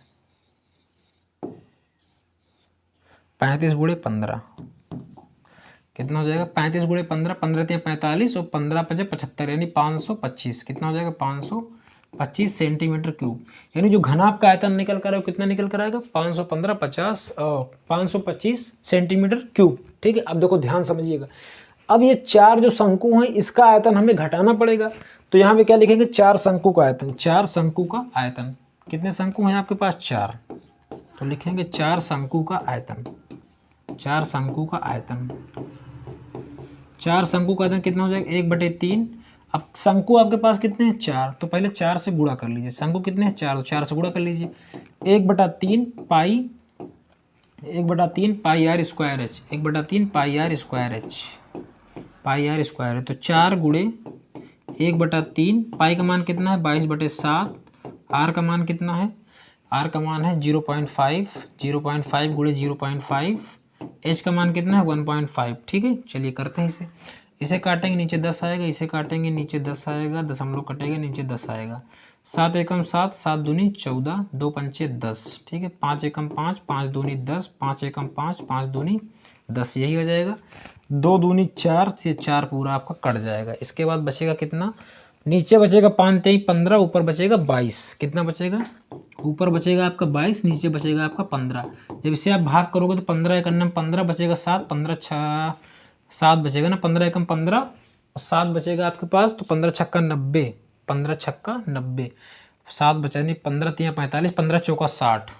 35 गुणे 15 कितना हो जाएगा, 35 गुणे 15, 15 तिया 45 और 15 पचे 75 यानी 525। कितना हो जाएगा, 525 सेंटीमीटर क्यूब। यानी जो घनाभ का आयतन निकल कर है वो कितना निकल कर आएगा, 515 50 और 525 सेंटीमीटर क्यूब। ठीक है, अब देखो ध्यान समझिएगा, अब ये चार जो शंकु हैं इसका आयतन हमें घटाना पड़ेगा। तो यहाँ पे क्या लिखेंगे, चार शंकु का आयतन, चार शंकु का आयतन। कितने शंकु हैं आपके पास, चार, तो लिखेंगे चार शंकु का आयतन, चार शंकु का आयतन। चार शंकु का आयतन कितना हो जाएगा, 1/3। अब शंकु आपके पास कितने हैं, चार, तो पहले चार से गुणा कर लीजिए। शंकु कितने हैं, चार, तो चार से गुणा कर लीजिए। 1/3 pi, 1/3 pi R square H, 1/3 pi R square H, pi R square है। तो 4 गुणे 1/3, पाई का मान कितना है 22/7, आर का मान कितना है, आर का मान है 0.5, 0.5 गुणे 0.5, एच का मान कितना है 1.5। ठीक है, चलिए करते हैं इसे काटेंगे नीचे 10 आएगा, इसे काटेंगे नीचे 10 आएगा, दशमलव कटेगा नीचे 10 आएगा। 7 एकम 7, 7 दूनी 14, 2 पंचे 10। ठीक है, 5 एकम 5, 5 दूनी 10, 5 एकम 5, 5 दूनी 10, यही हो जाएगा। 2 दूनी 4 से 4 पूरा आपका कट जाएगा। इसके बाद बचेगा कितना, नीचे बचेगा 5 3 15, ऊपर बचेगा 22। कितना बचेगा, ऊपर बचेगा आपका 22, नीचे बचेगा आपका 15। जब इसे आप भाग करोगे तो 15 एक अन्नम 15 बचेगा 7, 15 6 7 बचेगा ना, 15 एकम 15 और 7 बचेगा आपके पास, तो 15 छक्का 90, 15 छक्का 90, 7 बचा नहीं, 15 तिया 45, 15 चौका 60,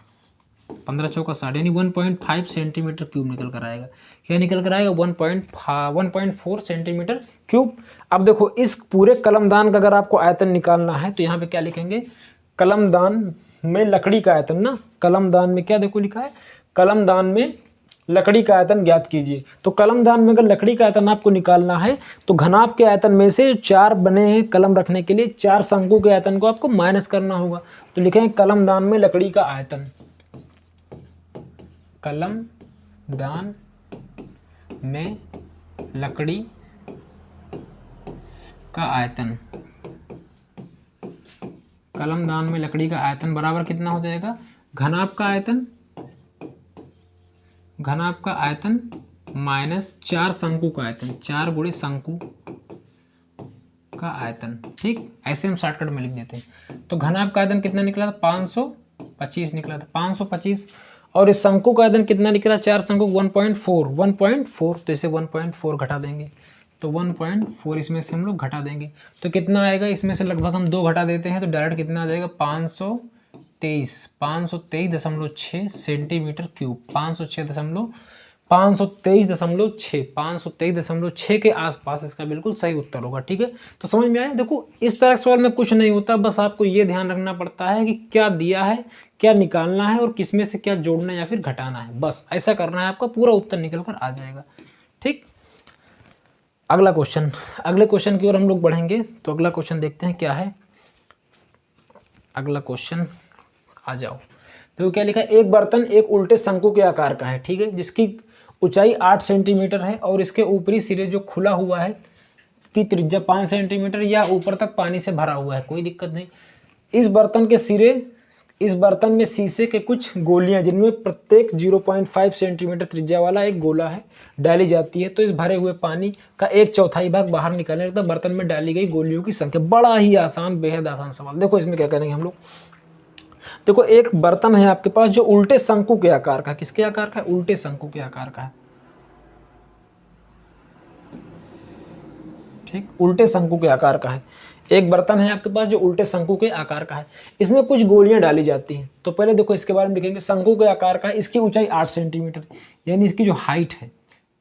15 चौका 60 यानी 1.5 सेंटीमीटर क्यूब निकल कर आएगा। क्या निकल कर आएगा, 1.4 सेंटीमीटर क्यूब। अब देखो इस पूरे कलमदान का अगर आपको आयतन निकालना है तो यहाँ पे क्या लिखेंगे, कलमदान में लकड़ी का आयतन ना, कलमदान में क्या देखो लिखा है, कलमदान में लकड़ी का आयतन ज्ञात कीजिए। तो कलमदान में अगर लकड़ी का आयतन आपको निकालना है तो घनाभ के आयतन में से चार बने हैं कलम रखने के लिए, चार शंकु के आयतन को आपको माइनस करना होगा। तो लिखेंगे कलमदान में लकड़ी का आयतन, कलमदान में लकड़ी का आयतन, कलमदान में लकड़ी का आयतन बराबर कितना हो जाएगा, घनाभ का आयतन, घनाभ का आयतन माइनस चार शंकु का आयतन, 4 गुणे शंकु का आयतन। ठीक, ऐसे हम शॉर्टकट में लिख देते हैं। तो घनाभ का आयतन कितना निकला था, 525 निकला था, 525। और इस शंकु का आयतन कितना निकला, चार शंकु 1.4, तो इसे 1.4 घटा देंगे, तो 1.4 इसमें से हम लोग घटा देंगे तो कितना आएगा, इसमें से लगभग हम 2 घटा देते हैं तो डायरेक्ट कितना आ जाएगा, 523.6 सेंटीमीटर क्यूब, 523.6 के आसपास इसका बिल्कुल सही उत्तर होगा। ठीक है, तो समझ में आया। देखो इस तरह के सवाल में कुछ नहीं होता, बस आपको ये ध्यान रखना पड़ता है कि क्या दिया है, क्या निकालना है और किसमें से क्या जोड़ना या फिर घटाना है, बस ऐसा करना है, आपका पूरा उत्तर निकल कर आ जाएगा। ठीक, अगला क्वेश्चन, अगले क्वेश्चन की ओर हम लोग बढ़ेंगे। तो अगला क्वेश्चन देखते हैं क्या है, अगला क्वेश्चन आ जाओ। तो क्या लिखा है, एक बर्तन एक उल्टे शंकु के आकार का है, ठीक है, जिसकी ऊंचाई 8 सेंटीमीटर है और इसके ऊपरी सिरे जो खुला हुआ है की त्रिज्या 5 सेंटीमीटर या ऊपर तक पानी से भरा हुआ है, कोई दिक्कत नहीं। इस बर्तन के सिरे, इस बर्तन में शीशे के कुछ गोलियां जिनमें प्रत्येक 0.5 सेंटीमीटर त्रिज्या वाला एक गोला है डाली जाती है। तो इस भरे हुए पानी का 1/4 भाग बाहर निकालने लगता है। बर्तन में डाली गई गोलियों की संख्या। बड़ा ही आसान, बेहद आसान सवाल। देखो इसमें क्या करेंगे हम लोग, देखो एक बर्तन है आपके पास जो उल्टे शंकु के आकार का, किसके आकार का है, उल्टे शंकु के आकार का है। ठीक, उल्टे शंकु के आकार का है। एक बर्तन है आपके पास जो उल्टे शंकु के आकार का है, इसमें कुछ गोलियां डाली जाती हैं। तो पहले देखो इसके बारे में लिखेंगे, शंकु के आकार का है, इसकी ऊंचाई 8 सेंटीमीटर, यानी इसकी जो हाइट है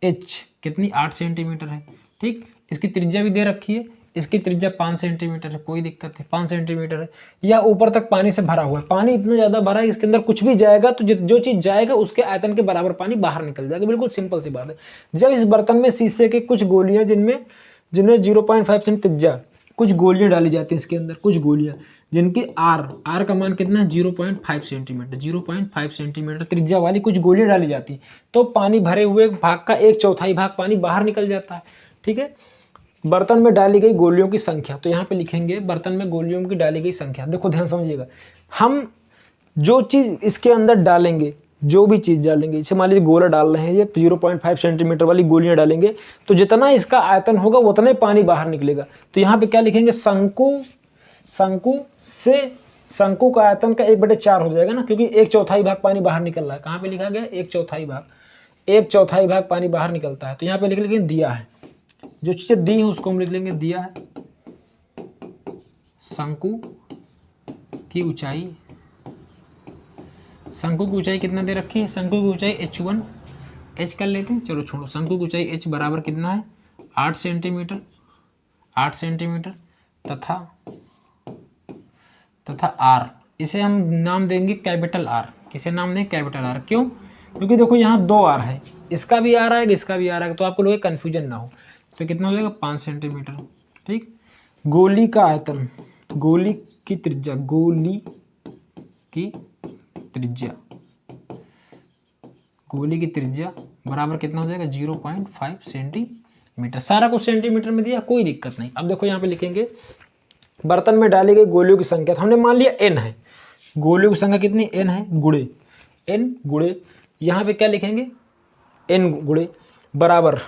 h कितनी, 8 सेंटीमीटर है। ठीक, इसकी त्रिज्या भी दे रखी है, इसकी त्रिज्या 5 सेंटीमीटर है, कोई दिक्कत नहीं, 5 सेंटीमीटर है। या ऊपर तक पानी से भरा हुआ है, पानी इतना ज्यादा भरा है इसके अंदर कुछ भी जाएगा तो जो चीज जाएगा उसके आयतन के बराबर पानी बाहर निकल जाएगा। बिल्कुल सिंपल सी बात है। जब इस बर्तन में शीशे के कुछ गोलियां जिनमें 0.5 सेंटीमीटर त्रिज्या, कुछ गोलियां डाली जाती है इसके अंदर, कुछ गोलियां जिनकी आर का मान कितना है 0.5 सेंटीमीटर, 0.5 सेंटीमीटर त्रिज्या वाली कुछ गोलियां डाली जाती है। तो पानी भरे हुए भाग का 1/4 भाग पानी बाहर निकल जाता है। ठीक है, बर्तन में डाली गई गोलियों की संख्या, तो यहाँ पे लिखेंगे बर्तन में गोलियों की डाली गई संख्या। देखो ध्यान समझिएगा, हम जो चीज़ इसके अंदर डालेंगे, जो भी चीज़ डालेंगे, जैसे मान लीजिए गोला डाल रहे हैं, ये 0.5 सेंटीमीटर वाली गोलियां डालेंगे, तो जितना इसका आयतन होगा उतना ही पानी बाहर निकलेगा। तो यहाँ पे क्या लिखेंगे, शंकु का आयतन का 1/4 हो जाएगा ना, क्योंकि 1/4 भाग पानी बाहर निकल रहा है। कहाँ पे लिखा गया, 1/4 भाग पानी बाहर निकलता है। तो यहाँ पे लिख लेंगे दिया है, जो चीजें दी है उसको हम लिख लेंगे दिया है। शंकु की ऊंचाई, शंकु की ऊंचाई कितना दे रखी है, शंकु की ऊंचाई h1, h कर लेते हैं, चलो छोड़ो। शंकु की ऊंचाई h बराबर कितना है, 8 सेंटीमीटर, 8 सेंटीमीटर तथा r, इसे हम नाम देंगे कैपिटल R। किसे नाम देंगे, कैपिटल R। क्यों, क्योंकि देखो यहाँ 2 R है, इसका भी R आएगा, इसका भी R आएगा, तो आपको लोग कन्फ्यूजन ना हो। तो कितना हो जाएगा, 5 सेंटीमीटर। ठीक, गोली का आयतन, गोली की त्रिज्या, गोली की त्रिज्या बराबर कितना हो जाएगा, 0.5 सेंटीमीटर। सारा कुछ सेंटीमीटर में दिया, कोई दिक्कत नहीं। अब देखो यहाँ पे लिखेंगे बर्तन में डाली गई गोलियों की संख्या, तो हमने मान लिया n है, गोलियों की संख्या कितनी, n है, गुणे यहाँ पे क्या लिखेंगे, n गुणे बराबर,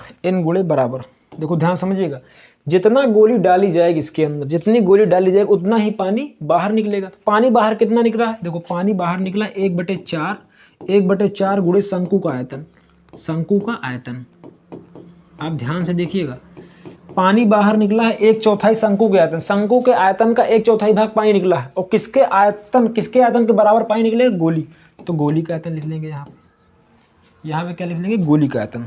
देखो ध्यान समझिएगा, जितना गोली डाली जाएगी इसके अंदर, जितनी गोली डाली जाएगी उतना ही पानी बाहर निकलेगा। तो पानी बाहर कितना निकला है, देखो पानी बाहर निकला 1/4 गुणे शंकु का आयतन। आप ध्यान से देखिएगा, पानी बाहर निकला है 1/4 शंकु के आयतन, शंकु के आयतन का 1/4 भाग पानी निकला है, और किसके आयतन के बराबर पानी निकलेगा, गोली। तो गोली का आयतन लिख लेंगे यहाँ पे क्या लिख लेंगे, गोली का आयतन।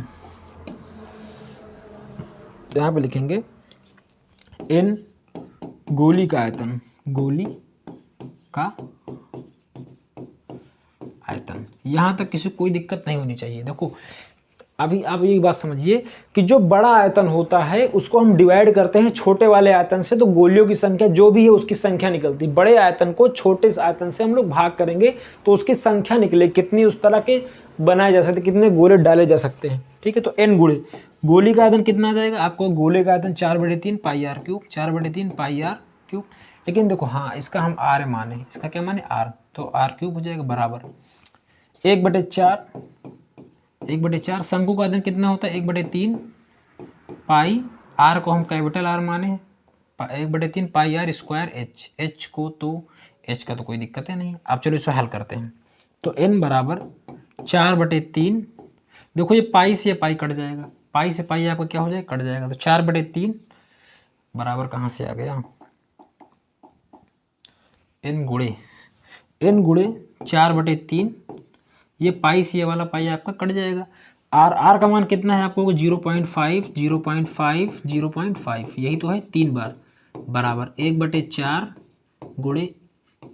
तो यहाँ पे लिखेंगे n गोली का आयतन, यहां तक किसी कोई दिक्कत नहीं होनी चाहिए। देखो अभी आप ये बात समझिए कि जो बड़ा आयतन होता है उसको हम डिवाइड करते हैं छोटे वाले आयतन से, तो गोलियों की संख्या जो भी है उसकी संख्या निकलती है। बड़े आयतन को छोटे आयतन से हम लोग भाग करेंगे तो उसकी संख्या निकले, कितनी उस तरह के बनाए जा सकते, कितने गोले डाले जा सकते हैं। ठीक है, तो n गुणे गोली का आयतन कितना आ जाएगा, आपको गोले का आयतन 4/3 पाई r क्यूब, 4/3 पाई r क्यूब। लेकिन देखो हाँ, इसका हम r माने, इसका क्या माने, r, तो r क्यूब हो जाएगा बराबर 1/4 शंकु का आयतन कितना होता है, 1/3 पाई, r को हम कैपिटल R माने, 1/3 पाई r स्क्वायर h को, तो h का तो कोई दिक्कत है नहीं। अब चलो इसे हल करते हैं, तो n बराबर 4/3, देखो ये पाई से पाई कट जाएगा, पाई से पाई आपका क्या हो जाएगा, कट जाएगा, तो 4/3 बराबर कहाँ से आ गया, n गुणे 4/3, ये पाई से ये वाला पाई आपका कट जाएगा। r का मान कितना है आपको, 0.5, यही तो है 3 बार, बराबर 1/4 गुणे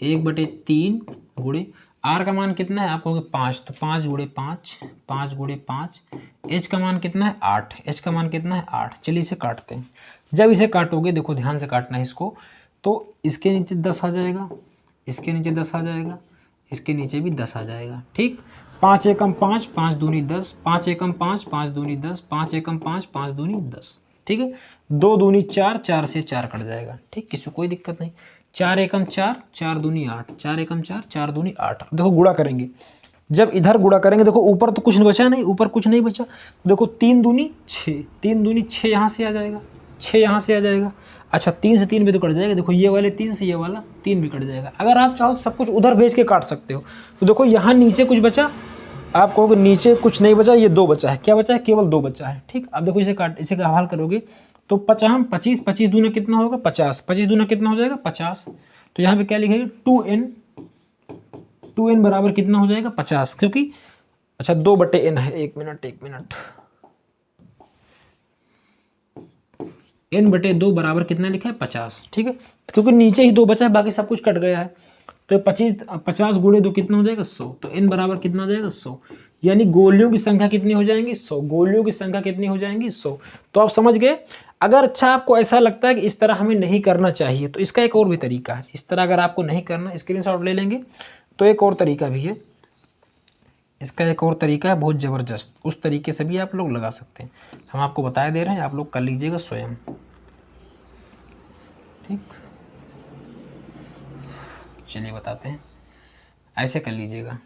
1/3 गुणे r का मान कितना है आपको 5, तो 5 गुणे 5, h का मान कितना है 8, चलिए इसे काटते हैं। जब इसे काटोगे, देखो ध्यान से काटना है इसको, तो इसके नीचे 10 आ जाएगा, इसके नीचे 10 आ जाएगा, इसके नीचे भी 10 आ जाएगा। ठीक, 5 एकम 5, 5 दूनी 10, 5 एकम 5, 5 दूनी 10, 5 एकम 5, 5 दूनी 10। ठीक है, 2 दूनी 4, 4 से 4 कट जाएगा। ठीक, किसी कोई दिक्कत नहीं। 4 एकम 4, 4 दूनी 8, 4 एकम 4, 4 दूनी 8। देखो गुणा करेंगे, जब इधर गुणा करेंगे, देखो ऊपर तो कुछ नहीं बचा, नहीं ऊपर कुछ नहीं बचा, देखो 3 दूनी 6, 3 दूनी 6 यहाँ से आ जाएगा, 6 यहाँ से आ जाएगा। अच्छा 3 से 3 भी तो कट जाएगा, देखो ये वाले 3 से ये वाला 3 भी कट जाएगा। अगर आप चाहो तो सब कुछ उधर भेज के काट सकते हो। तो देखो यहाँ नीचे कुछ बचा, आप कहोगे नीचे कुछ नहीं बचा, ये 2 बचा है, क्या बचा है, केवल 2 बचा है। ठीक, अब देखो इसे का हल करोगे तो 25, 25 दूना कितना होगा 50, 25 दूना कितना हो जाएगा 50। तो यहाँ पे क्या लिखेंगे 2n बराबर कितना हो जाएगा 50, क्योंकि अच्छा 2/n है, एक मिनट, n/2 बराबर कितना लिखा है 50। ठीक है, क्योंकि नीचे ही 2 बचा है, बाकी सब कुछ कट गया है। तो 50 गुणे 2 कितना हो जाएगा 100, तो n बराबर कितना हो जाएगा 100, यानी गोलियों की संख्या कितनी हो जाएंगी 100, गोलियों की संख्या कितनी हो जाएंगी 100। तो आप समझ गए। अगर अच्छा आपको ऐसा लगता है कि इस तरह हमें नहीं करना चाहिए, तो इसका एक और भी तरीका है। इस तरह अगर आपको नहीं करना, स्क्रीनशॉट ले लेंगे, तो एक और तरीका भी है, इसका एक और तरीका है बहुत ज़बरदस्त, उस तरीके से भी आप लोग लगा सकते हैं। हम आपको बताए दे रहे हैं, आप लोग कर लीजिएगा स्वयं। ठीक, चलिए बताते हैं, ऐसे कर लीजिएगा।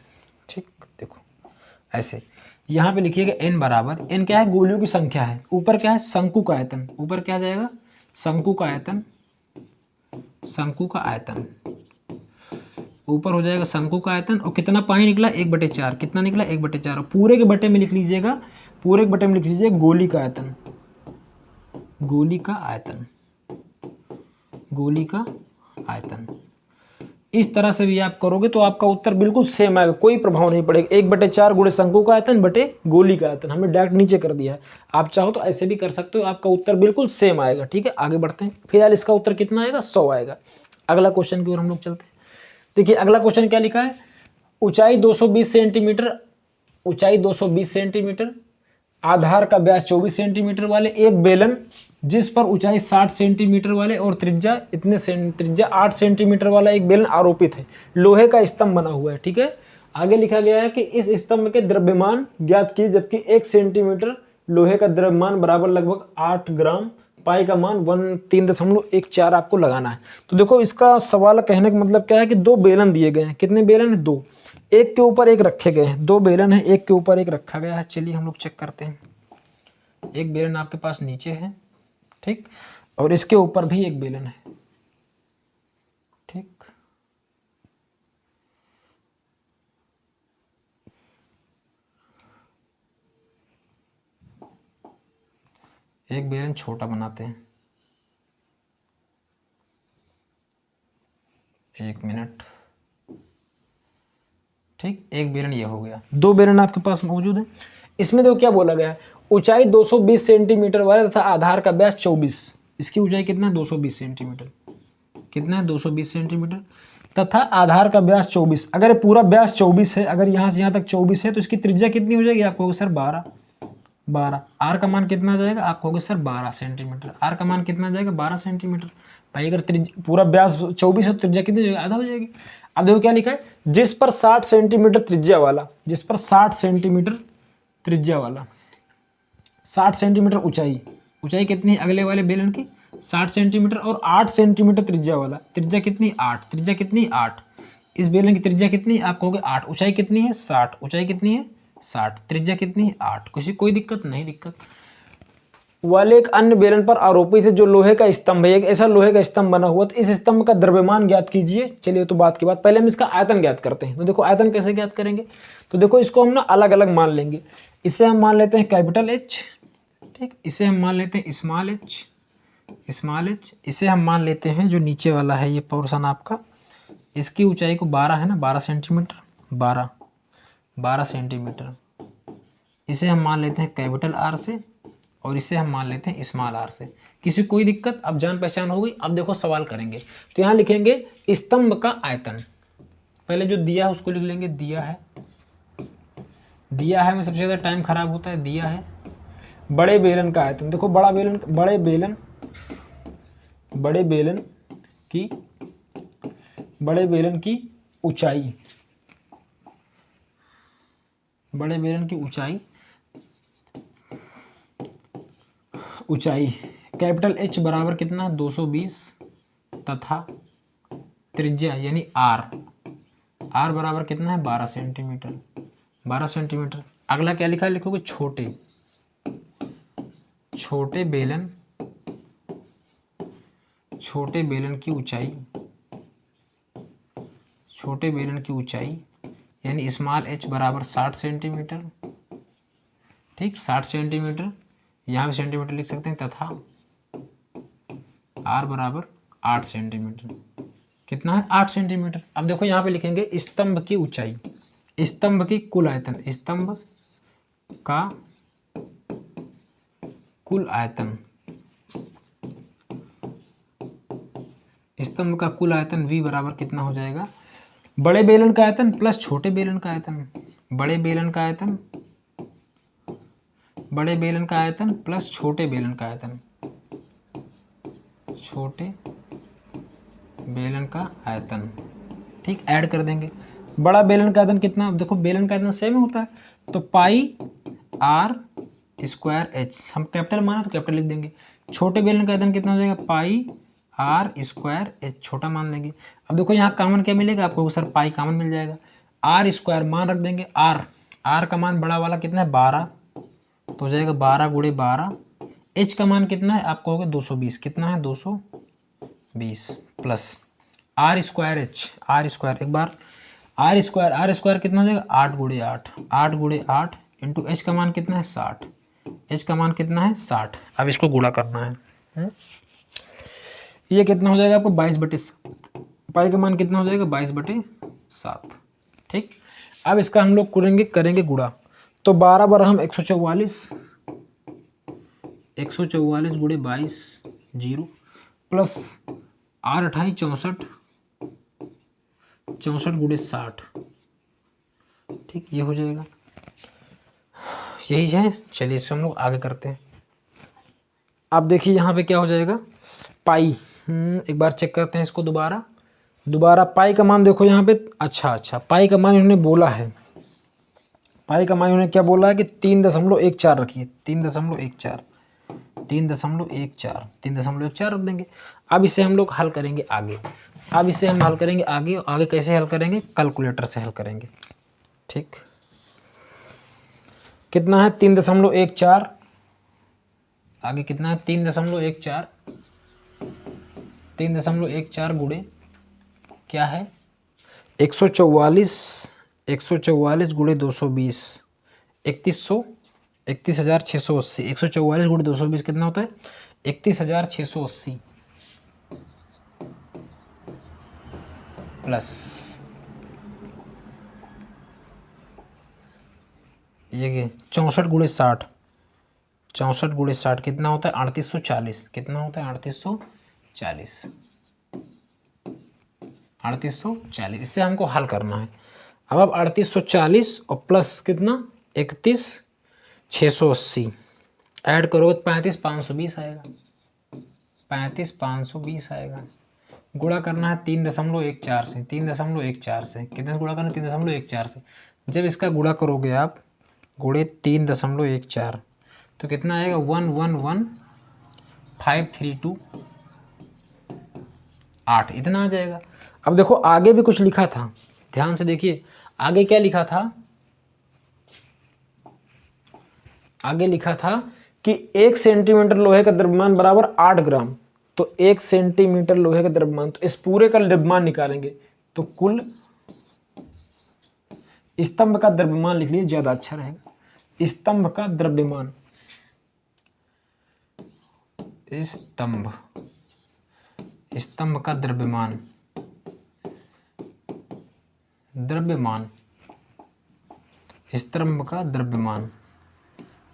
ठीक, देखो ऐसे यहाँ पे लिखिएगा n बराबर, n क्या है, गोलियों की संख्या है, ऊपर क्या है, शंकु का आयतन, ऊपर क्या आ जाएगा, शंकु का आयतन, शंकु का आयतन, ऊपर हो जाएगा शंकु का आयतन, और कितना पानी निकला, 1/4, कितना निकला, 1/4, और पूरे के बटे में लिख लीजिएगा, पूरे के बटे में लिख लीजिए गोली का आयतन, गोली का आयतन, गोली का आयतन। इस तरह से भी आप करोगे तो आपका उत्तर बिल्कुल सेम आएगा, कोई प्रभाव नहीं पड़ेगा। 1/4 गुणे शंकु का आयतन बटे गोली का आयतन, हमने डायरेक्ट नीचे कर दिया है। आप चाहो तो ऐसे भी कर सकते हो, आपका उत्तर बिल्कुल सेम आएगा। ठीक है, आगे बढ़ते हैं। फिलहाल इसका उत्तर कितना आएगा, 100 आएगा। अगला क्वेश्चन की ओर हम लोग चलते हैं। देखिए अगला क्वेश्चन क्या लिखा है, ऊंचाई 220 सेंटीमीटर, ऊंचाई 220 सेंटीमीटर, आधार का व्यास 24 सेंटीमीटर वाले एक बेलन जिस पर ऊंचाई 60 सेंटीमीटर वाले और त्रिज्या त्रिज्या 8 सेंटीमीटर वाला एक बेलन आरोपित है, लोहे का स्तंभ बना हुआ है। ठीक है, आगे लिखा गया है कि इस स्तंभ के द्रव्यमान ज्ञात कीजिए, जबकि 1 सेंटीमीटर लोहे का द्रव्यमान बराबर लगभग 8 ग्राम, पाई का मान 3.14 आपको लगाना है। तो देखो इसका सवाल कहने का मतलब क्या है कि दो बेलन दिए गए हैं, कितने बेलन है, दो, एक के ऊपर एक रखे गए हैं, दो बेलन है, एक के ऊपर एक रखा गया है। चलिए हम लोग चेक करते हैं। एक बेलन आपके पास नीचे है, ठीक, और इसके ऊपर भी एक बेलन है। ठीक, एक बेलन छोटा बनाते हैं, 1 मिनट। ठीक, एक बेलन ये हो गया, दो बेलन आपके पास मौजूद है। इसमें देखो क्या बोला गया है, ऊंचाई 220 सेंटीमीटर वाले तथा आधार का व्यास 24, इसकी ऊंचाई कितना है, 220 सेंटीमीटर, कितना है, 220 सेंटीमीटर, तथा आधार का व्यास 24। अगर पूरा व्यास 24 है, अगर यहाँ से यहाँ तक 24 है, तो इसकी त्रिज्या कितनी हो जाएगी, आप कहोगे सर 12। आर का मान कितना आ जाएगा, आप कहोगे सर 12 सेंटीमीटर। आर का मान कितना आ जाएगा, 12 सेंटीमीटर। भाई अगर पूरा व्यास 24 है तो त्रिज्या कितनी हो जाएगी, आधा हो जाएगी। अब देखो क्या लिखा है, जिस पर 60 सेंटीमीटर त्रिज्या वाला, जिस पर 60 सेंटीमीटर त्रिज्या वाला, 60 सेंटीमीटर ऊंचाई, ऊंचाई कितनी अगले वाले बेलन की, 60 सेंटीमीटर, और 8 सेंटीमीटर त्रिज्या वाला, त्रिज्या कितनी 8, त्रिज्या कितनी 8, इस बेलन की त्रिज्या कितनी, आप कहोगे 8, ऊंचाई कितनी है 60, ऊंचाई कितनी है 60, त्रिज्या कितनी है 8, कोई दिक्कत नहीं, दिक्कत वाले एक अन्य बेलन पर आरोपित है जो लोहे का स्तंभ है, एक ऐसा लोहे का स्तंभ बना हुआ, तो इस स्तंभ का द्रव्यमान ज्ञात कीजिए। चलिए तो बात की बात, पहले हम इसका आयतन ज्ञात करते हैं। तो देखो आयतन कैसे ज्ञात करेंगे, तो देखो इसको हम ना अलग अलग मान लेंगे। इसे हम मान लेते हैं कैपिटल एच, ठीक, इसे हम मान लेते हैं स्मॉल एच, स्मॉल एच, इसे हम मान लेते हैं जो नीचे वाला है ये पोर्शन आपका, इसकी ऊंचाई को 12 है ना, 12 सेंटीमीटर, 12 सेंटीमीटर, इसे हम मान लेते हैं कैपिटल आर से, और इसे हम मान लेते हैं स्मॉल आर से। किसी कोई दिक्कत, अब जान पहचान हो गई। अब देखो सवाल करेंगे, तो यहाँ लिखेंगे स्तंभ का आयतन, पहले जो दिया है उसको लिख लेंगे, दिया है, दिया है में सबसे ज़्यादा टाइम खराब होता है, दिया है। बड़े बेलन का आयतन, देखो बड़ा बेलन, बड़े बेलन की, बड़े बेलन की ऊंचाई, बड़े बेलन की ऊंचाई, ऊंचाई कैपिटल एच बराबर कितना, 220, तथा त्रिज्या यानी आर, आर बराबर कितना है, 12 सेंटीमीटर, 12 सेंटीमीटर। अगला क्या लिखा है, लिखोगे छोटे, छोटे बेलन, छोटे बेलन की ऊंचाई, छोटे बेलन की ऊंचाई यानी स्मॉल एच बराबर 60 सेंटीमीटर, ठीक, 60 सेंटीमीटर, यहाँ भी सेंटीमीटर लिख सकते हैं, तथा आर बराबर 8 सेंटीमीटर, कितना है 8 सेंटीमीटर। अब देखो यहाँ पे लिखेंगे स्तंभ की ऊंचाई, स्तंभ की कुल आयतन, स्तंभ का कुल आयतन, स्तंभ का कुल आयतन V बराबर कितना हो जाएगा, बड़े बेलन का आयतन प्लस छोटे बेलन का आयतन, बड़े बेलन का आयतन, बड़े बेलन का आयतन प्लस छोटे बेलन का आयतन, छोटे बेलन का आयतन, ठीक, ऐड कर देंगे। बड़ा बेलन का आयतन कितना, देखो बेलन का आयतन सेम होता है, तो पाई आर स्क्वायर एच, हम कैपिटल माना तो कैपिटल लिख देंगे। छोटे बेलन का आयतन कितना हो जाएगा, पाई आर स्क्वायर एच, छोटा मान लेंगे। अब देखो यहाँ कॉमन क्या मिलेगा आपको, सर पाई कॉमन मिल जाएगा। आर स्क्वायर मान रख देंगे, आर का मान बड़ा वाला कितना है 12, तो हो जाएगा 12 गुणे 12। एच का मान कितना है आप कहोगे 220, कितना है 220 plus R square H, R square एक बार आर स्क्वायर कितना हो जाएगा 8 गुणे 8, 8 गुणे 8 इंटू एच का मान कितना है 60, एच का मान कितना है 60। अब इसको गुणा करना है। ये कितना हो जाएगा आपको 22/7, पाई का मान कितना हो जाएगा 22/7। ठीक, अब इसका हम लोग करेंगे गुणा। तो 12 बार हम 144, 144 गुणे 22 0 प्लस 8 28 64, 64 गुणे 60। ठीक, ये हो जाएगा, यही है। चलिए इससे हम लोग आगे करते हैं। अब देखिए यहाँ पे क्या हो जाएगा पाई, एक बार चेक करते हैं इसको दोबारा पाई का मान देखो यहाँ पे। अच्छा पाई का मान इन्होंने बोला है, पाई का मान इन्होंने क्या बोला है कि 3.14 रखिए, 3.14 रख देंगे। अब इसे हम लोग हल करेंगे आगे, आगे कैसे हल करेंगे, कैलकुलेटर से हल करेंगे। ठीक, कितना है 3.14, आगे कितना है 3.14 गुणे क्या है 144 गुणे 220, 31,680। 144 गुणे 220 कितना होता है 31,680 प्लस ये 64 गुणे 60, 64 गुणे 60 कितना होता है 3840, कितना होता है 3840, 3840। इससे हमको हल करना है। अब 3840 और प्लस कितना 31,680 ऐड करोगे 35,520 आएगा, 35,520 आएगा। गुणा करना है 3.14 से, 3.14 से कितने से गुणा करना है 3.14 से। जब इसका गुणा करोगे आप गुणे 3.14 तो कितना आएगा 111,532,8 इतना आ जाएगा। अब देखो आगे भी कुछ लिखा था, ध्यान से देखिए आगे क्या लिखा था, आगे लिखा था कि 1 सेंटीमीटर लोहे का द्रव्यमान बराबर 8 ग्राम। तो 1 सेंटीमीटर लोहे का द्रव्यमान, तो इस पूरे का द्रव्यमान निकालेंगे तो कुल स्तंभ का द्रव्यमान लिख लीजिए, ज्यादा अच्छा रहेगा। स्तंभ का द्रव्यमान, स्तंभ का द्रव्यमान, स्तंभ का द्रव्यमान,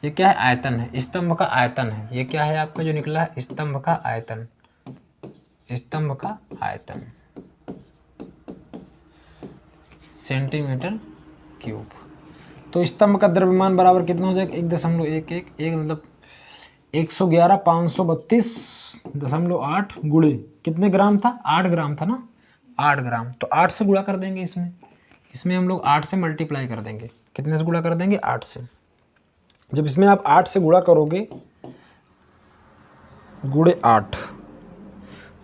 ये क्या है आयतन है, स्तंभ का आयतन है। ये क्या है आपका जो निकला है स्तंभ का आयतन, स्तंभ का आयतन सेंटीमीटर क्यूब। तो स्तंभ का द्रव्यमान बराबर कितना हो जाएगा 1.11, मतलब 111,532.8 गुणे कितने ग्राम था 8 ग्राम था ना, 8 ग्राम। तो 8 से गुणा कर देंगे, इसमें हम लोग 8 से मल्टीप्लाई कर देंगे। कितने से गुणा कर देंगे 8 से। जब इसमें आप 8 से गुणा करोगे गुणे 8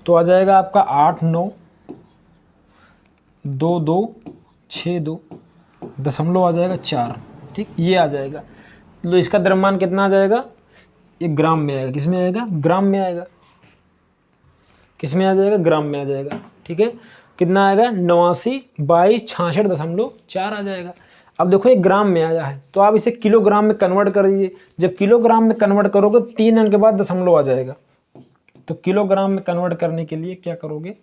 तो आ जाएगा आपका 8 9 2 2 6 2 दशमलव आ जाएगा 4। ठीक, ये आ जाएगा। तो इसका द्रव्यमान कितना आ जाएगा, ये ग्राम में आएगा। किस में आएगा, ग्राम में आएगा। किस में आ जाएगा, ग्राम में आ जाएगा। ठीक है, कितना आएगा 89/2266.4 आ जाएगा। अब देखो ये ग्राम में आया है तो आप इसे किलोग्राम में कन्वर्ट कर दीजिए। जब किलोग्राम में कन्वर्ट करोगे 3 अंक के बाद दशमलव आ जाएगा। तो किलोग्राम में कन्वर्ट करने के लिए क्या करोगे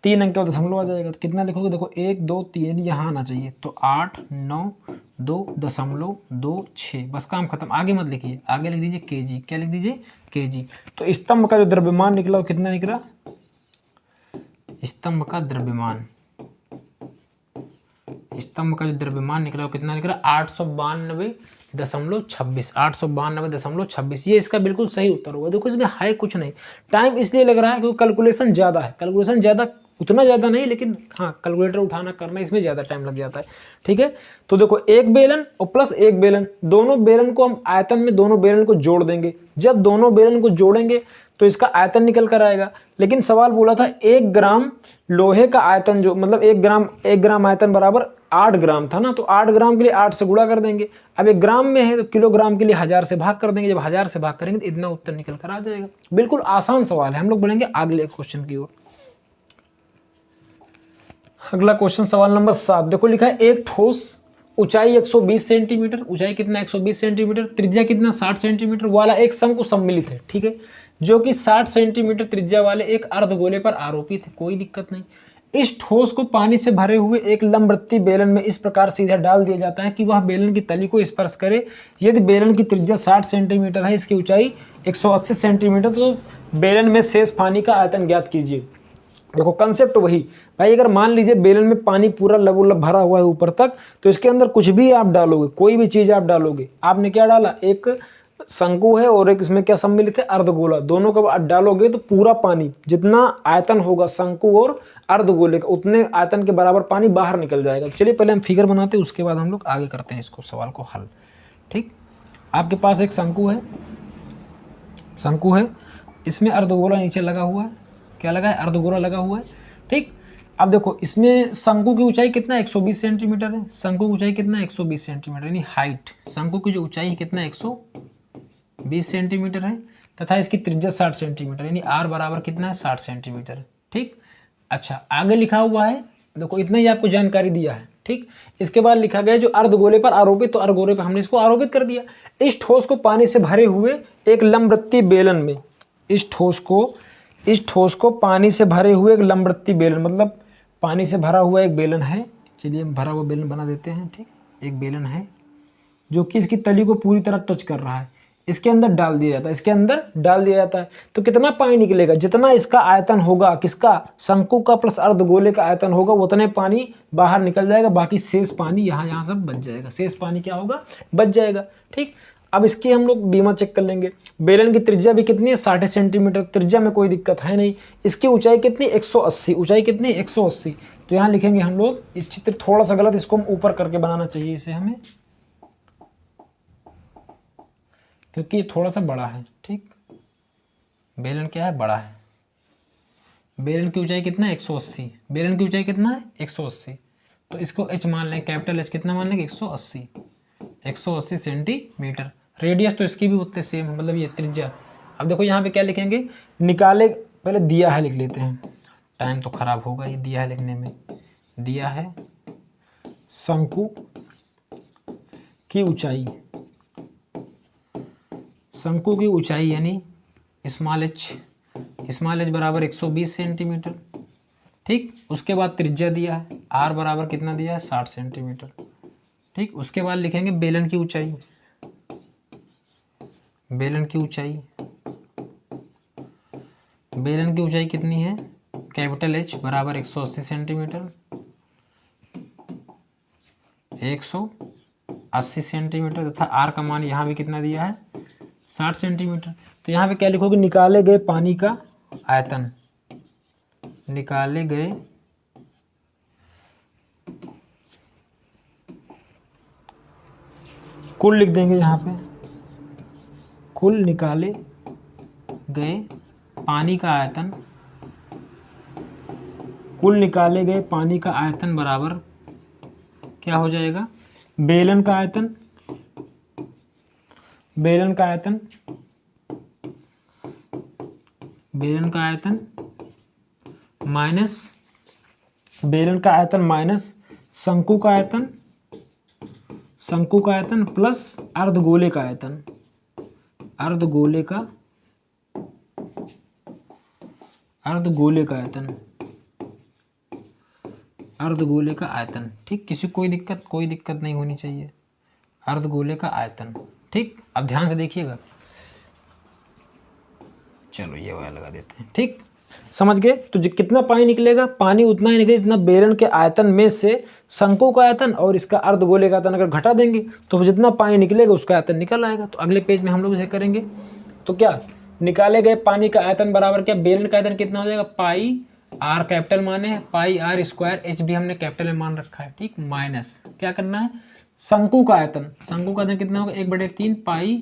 3 अंक के बाद दशमलव आ जाएगा। तो कितना लिखोगे, देखो 1 2 3 यहाँ आना चाहिए। तो 8 9 2.26, बस काम खत्म। आगे मत लिखिए, आगे लिख दीजिए केजी। क्या लिख दीजिए, केजी। तो स्तंभ का जो द्रव्यमान निकला वो कितना निकला, स्तंभ का द्रव्यमान, स्तंभ का जो द्रव्यमान निकला वो कितना निकला 892.26, 892.26। ये इसका बिल्कुल सही उत्तर होगा। देखो इसमें है कुछ नहीं, टाइम इसलिए लग रहा है क्योंकि कैलकुलेशन ज़्यादा है। कैलकुलेशन ज़्यादा उतना ज़्यादा नहीं, लेकिन हाँ कैलकुलेटर उठाना करना इसमें ज़्यादा टाइम लग जाता है। ठीक है, तो देखो एक बेलन और प्लस एक बेलन, दोनों बेलन को हम आयतन में दोनों बेलन को जोड़ देंगे। जब दोनों बेलन को जोड़ेंगे तो इसका आयतन निकल कर आएगा। लेकिन सवाल बोला था 1 ग्राम लोहे का आयतन, जो मतलब 1 ग्राम आयतन बराबर 8 ग्राम था ना, तो 8 ग्राम के लिए 8 से गुणा कर देंगे। अब 1 ग्राम में है तो किलोग्राम के लिए 1000 से भाग कर देंगे। जब 1000 से भाग करेंगे तो इतना उत्तर निकल कर आ जाएगा। बिल्कुल आसान सवाल है। हम लोग बढ़ेंगे अगले क्वेश्चन की ओर। अगला क्वेश्चन सवाल नंबर 7, देखो लिखा है एक ठोस ऊंचाई 120 सेंटीमीटर, ऊंचाई कितना 120 सेंटीमीटर, त्रिज्या कितना 60 सेंटीमीटर वाला एक शंकु सम्मिलित है। ठीक है, जो कि 60 सेंटीमीटर त्रिज्या वाले एक अर्धगोले पर आरोपित है। कोई दिक्कत नहीं। इस ठोस को पानी से भरे हुए एक लंबवृत्तीय बेलन में इस प्रकार सीधा डाल दिया जाता है कि वह बेलन की तली को स्पर्श करे। यदि बेलन की त्रिज्या 60 सेंटीमीटर है, इसकी ऊंचाई 180 सेंटीमीटर, तो बेलन में शेष पानी का आयतन ज्ञात कीजिए। देखो कंसेप्ट वही भाई, अगर मान लीजिए बेलन में पानी पूरा लबोलब भरा हुआ है ऊपर तक, तो इसके अंदर कुछ भी आप डालोगे, कोई भी चीज आप डालोगे, आपने क्या डाला, एक शंकु है और एक इसमें क्या सम्मिलित है, अर्धगोला, दोनों को आप डालोगे तो पूरा पानी, जितना आयतन होगा शंकु और अर्धगोले का, उतने आयतन के बराबर पानी बाहर निकल जाएगा। चलिए पहले हम फिगर बनाते हैं, उसके बाद हम लोग आगे करते हैं इसको, सवाल को हल। ठीक, आपके पास एक शंकु है, इसमें अर्धगोला नीचे लगा हुआ है, क्या लगा है, अर्धगोला लगा हुआ है। ठीक, अब देखो इसमें शंकु की ऊंचाई कितना 120 सेंटीमीटर है, शंकु की ऊंचाई कितना 120 सेंटीमीटर, यानी हाइट, शंकु की जो ऊंचाई कितना 120 सेंटीमीटर है, तथा इसकी त्रिज्या 60 सेंटीमीटर, यानी आर बराबर कितना है 60 सेंटीमीटर। ठीक, अच्छा आगे लिखा हुआ है, देखो इतना ही आपको जानकारी दिया है। ठीक, इसके बाद लिखा गया जो अर्धगोले पर आरोपित, तो अर्धगोले पर हमने इसको आरोपित कर दिया। इस ठोस को पानी से भरे हुए एक लंबवृत्तीय बेलन में, इस ठोस को पानी से भरे हुए एक लंबवृत्तीय बेलन, मतलब पानी से भरा हुआ एक बेलन है। चलिए हम भरा हुआ बेलन बना देते हैं। ठीक, एक बेलन है जो कि इसकी तली को पूरी तरह टच कर रहा है, इसके अंदर डाल दिया जाता है, तो कितना पानी निकलेगा, जितना इसका आयतन होगा, किसका, शंकु का प्लस अर्धगोले का आयतन होगा, उतने पानी बाहर निकल जाएगा, बाकी शेष पानी यहाँ सब बच जाएगा, शेष पानी क्या होगा, बच जाएगा। ठीक, अब इसकी हम लोग बीमा चेक कर लेंगे। बेलन की त्रिज्या भी कितनी है 60 सेंटीमीटर, त्रिज्या में कोई दिक्कत है नहीं। इसकी ऊंचाई कितनी 180, ऊंचाई कितनी 180, तो यहाँ लिखेंगे हम लोग, इस चित्र थोड़ा सा गलत, इसको हम ऊपर करके बनाना चाहिए इसे हमें, क्योंकि ये थोड़ा सा बड़ा है। ठीक, बेलन क्या है, बड़ा है। बेलन की ऊंचाई कितना है 180, बेलन की ऊंचाई कितना है 180, तो इसको h मान लें, कैपिटल H कितना मान लेंगे 180 सेंटीमीटर। रेडियस तो इसकी भी उतने सेम है, मतलब ये त्रिज्या। अब देखो यहाँ पे क्या लिखेंगे, निकाले, पहले दिया है लिख लेते हैं, टाइम तो खराब होगा ये दिया है लिखने में। दिया है शंकु की ऊंचाई, शंकु की ऊंचाई यानी स्मॉल एच बराबर 120 सेंटीमीटर। ठीक, उसके बाद त्रिज्या दिया है, आर बराबर कितना दिया है 60 सेंटीमीटर। ठीक, उसके बाद लिखेंगे बेलन की ऊंचाई, बेलन की ऊंचाई कितनी है, कैपिटल H बराबर 180 सेंटीमीटर, 180 सेंटीमीटर, तथा आर का मान यहाँ भी कितना दिया है 60 सेंटीमीटर। तो यहाँ पे क्या लिखोगे, निकाले गए पानी का आयतन, निकाले गए कुल लिख देंगे यहाँ पे, कुल निकाले गए पानी का आयतन, कुल निकाले गए पानी का आयतन बराबर क्या हो जाएगा, बेलन का आयतन माइनस शंकु का आयतन प्लस अर्धगोले का आयतन, अर्धगोले का आयतन। ठीक, किसी कोई दिक्कत नहीं होनी चाहिए, अर्धगोले का आयतन। ठीक, अब ध्यान से देखिएगा, चलो ये वाला लगा देते हैं। ठीक, समझ गए, तो कितना पानी निकलेगा, पानी उतना ही निकलेगा जितना बेलन के आयतन में से शंकु का आयतन और इसका अर्धगोले का आयतन अगर घटा देंगे तो जितना पानी निकलेगा उसका आयतन निकल आएगा। तो अगले पेज में हम लोग इसे करेंगे। तो क्या निकाले गए पानी का आयतन बराबर क्या, बेलन का आयतन कितना हो जाएगा, पाई आर कैपिटल मान है, पाई आर स्क्वायर एच भी हमने कैपिटल में मान रखा है, ठीक, माइनस क्या करना है, शंकु का आयतन, शंकु का आयतन कितना होगा 1/3 पाई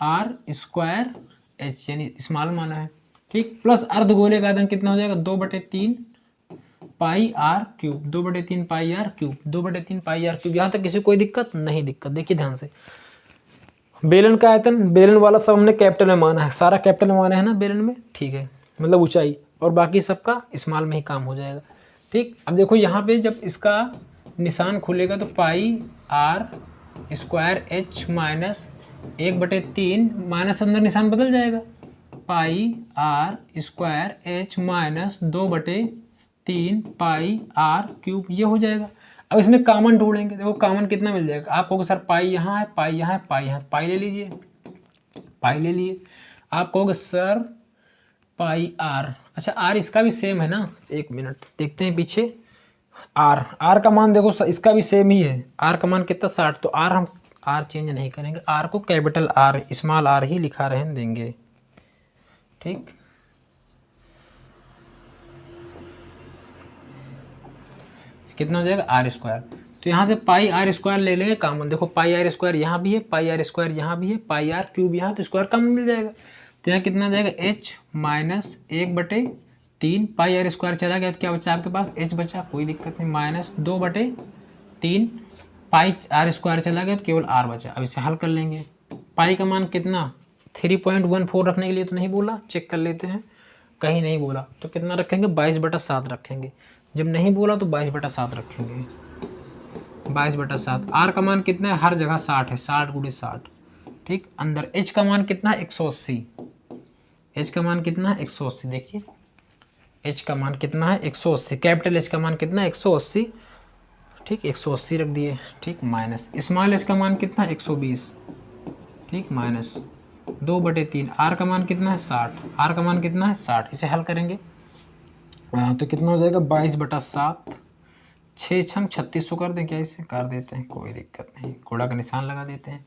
आर स्क्वायर एच यानी स्मॉल माना है, ठीक, प्लस अर्धगोले का आयतन कितना हो जाएगा 2/3 pi R cube, 2/3 pi R cube, 2/3 pi R cube. यहाँ तक किसी कोई दिक्कत नहीं, दिक्कत देखिए ध्यान से। बेलन का आयतन, बेलन वाला सब हमने कैपिटल में माना है, सारा कैपिटल में माना है ना बेलन में, ठीक है, मतलब ऊंचाई, और बाकी सबका स्मॉल में ही काम हो जाएगा, ठीक। अब देखो यहाँ पे जब इसका निशान खुलेगा तो pi R square H minus 1/3 minus अंदर निशान बदल जाएगा, pi R square H minus 2/3 pi R cube, ये हो जाएगा। अब इसमें कॉमन ढूंढेंगे, देखो कॉमन कितना मिल जाएगा, आप कहोगे सर पाई यहाँ है, पाई यहाँ है, पाई यहाँ, पाई ले लीजिए, पाई ले लिए। आप कहोगे सर पाई आर, अच्छा आर इसका भी सेम है ना, एक मिनट देखते हैं पीछे, आर का मान देखो इसका भी सेम ही है, आर का मान कितना 60, तो आर हम आर चेंज नहीं करेंगे, आर को कैपिटल आर स्मॉल आर ही लिखा रहने देंगे, ठीक। कितना हो जाएगा आर स्क्वायर, तो यहाँ से पाई आर स्क्वायर ले लेंगे कॉमन, देखो पाई आर स्क्वायर यहाँ भी है, पाई आर स्क्वायर यहाँ भी है, पाई आर क्यूब यहाँ, तो स्क्वायर कॉमन मिल जाएगा, तो यहाँ कितना जाएगा H minus 1/3 pi R square चला गया, तो क्या बचा आपके पास एच बचा, कोई दिक्कत नहीं, माइनस 2/3 पाई आर स्क्वायर चला गया तो केवल आर बचा। अब इसे हल कर लेंगे, पाई का मान कितना 3.14 रखने के लिए तो नहीं बोला, चेक कर लेते हैं, कहीं नहीं बोला तो कितना रखेंगे 22/7 रखेंगे, जब नहीं बोला तो 22/7 रखेंगे, 22/7। आर का मान कितना है, हर जगह 60 है, 60×60, ठीक। अंदर एच का मान कितना है 180, एच का मान कितना है 180, देखिए एच का मान कितना है 180, कैपिटल एच का मान कितना है 180, ठीक, 180 रख दिए, ठीक, माइनस स्मॉल एच का मान कितना है 120, ठीक, माइनस 2/3, आर का मान कितना है 60, आर का मान कितना है 60, इसे हल करेंगे तो कितना हो जाएगा 22/7, 6 छंग 3600 कर दें क्या, इसे कर देते हैं, कोई दिक्कत नहीं, घोड़ा का निशान लगा देते हैं।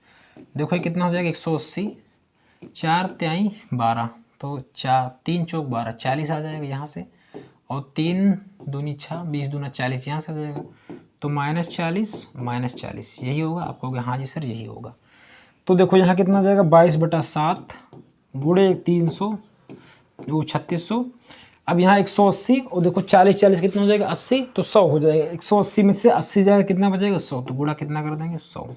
देखो ये कितना हो जाएगा 180, 4 तिहाई 12, तो 3 चौक 12, 40 आ जाएगा यहाँ से, और 3 दूनी 6, 20 दूना 40 यहाँ से आ जाएगा, तो -40 यही होगा। आप कहोगे हाँ जी सर यही होगा, तो देखो यहाँ कितना आ जाएगा 22/7 गुणे 300 वो 3600, अब यहाँ 180 और देखो 40 कितना हो जाएगा 80, तो 100 हो जाएगा, 180 में से 80 जाएगा कितना बचेगा 100, तो गुणा कितना कर देंगे 100,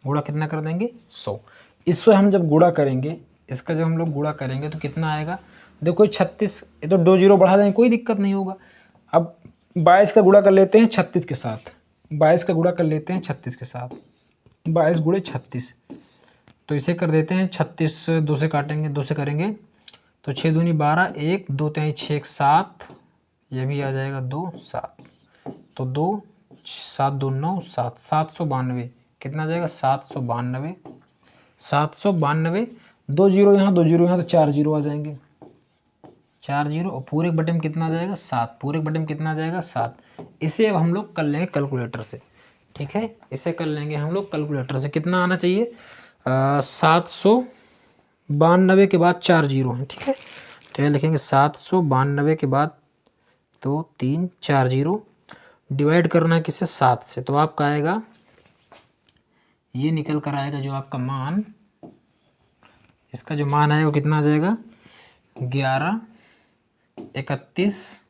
गुणा कितना कर देंगे 100। इससे हम जब गुणा करेंगे, इसका जब हम लोग गुणा करेंगे तो कितना आएगा, देखो 36, ये तो 2 जीरो बढ़ा देंगे कोई दिक्कत नहीं होगा। अब 22 का गुणा कर लेते हैं 36 के साथ, 22 का गुणा कर लेते हैं 36 के साथ, 22 गुणे 36, तो इसे कर देते हैं 36 2 से काटेंगे, 2 से करेंगे तो 6 दूनी 12, 1 2 तिहाई 6 7, ये भी आ जाएगा 2 7, तो 2 7 2 9 7, 792 कितना आ जाएगा 792, 792, 2 जीरो यहाँ 2 जीरो यहाँ, तो 4 जीरो आ जाएंगे, 4 जीरो, और पूरे बटे में कितना आ जाएगा 7, पूरे बटे में कितना आ जाएगा 7। इसे अब हम लोग कर लेंगे कैलकुलेटर से, ठीक है, इसे कर लेंगे हम लोग कैलकुलेटर से, कितना आना चाहिए 792 के बाद 4 जीरो हैं, ठीक है, तो ये लिखेंगे 792 के बाद 2 3 4 जीरो, डिवाइड करना है किससे 7 से, तो आपका आएगा ये निकल कर आएगा जो आपका मान, इसका जो मान आएगा वो कितना आ जाएगा 11 31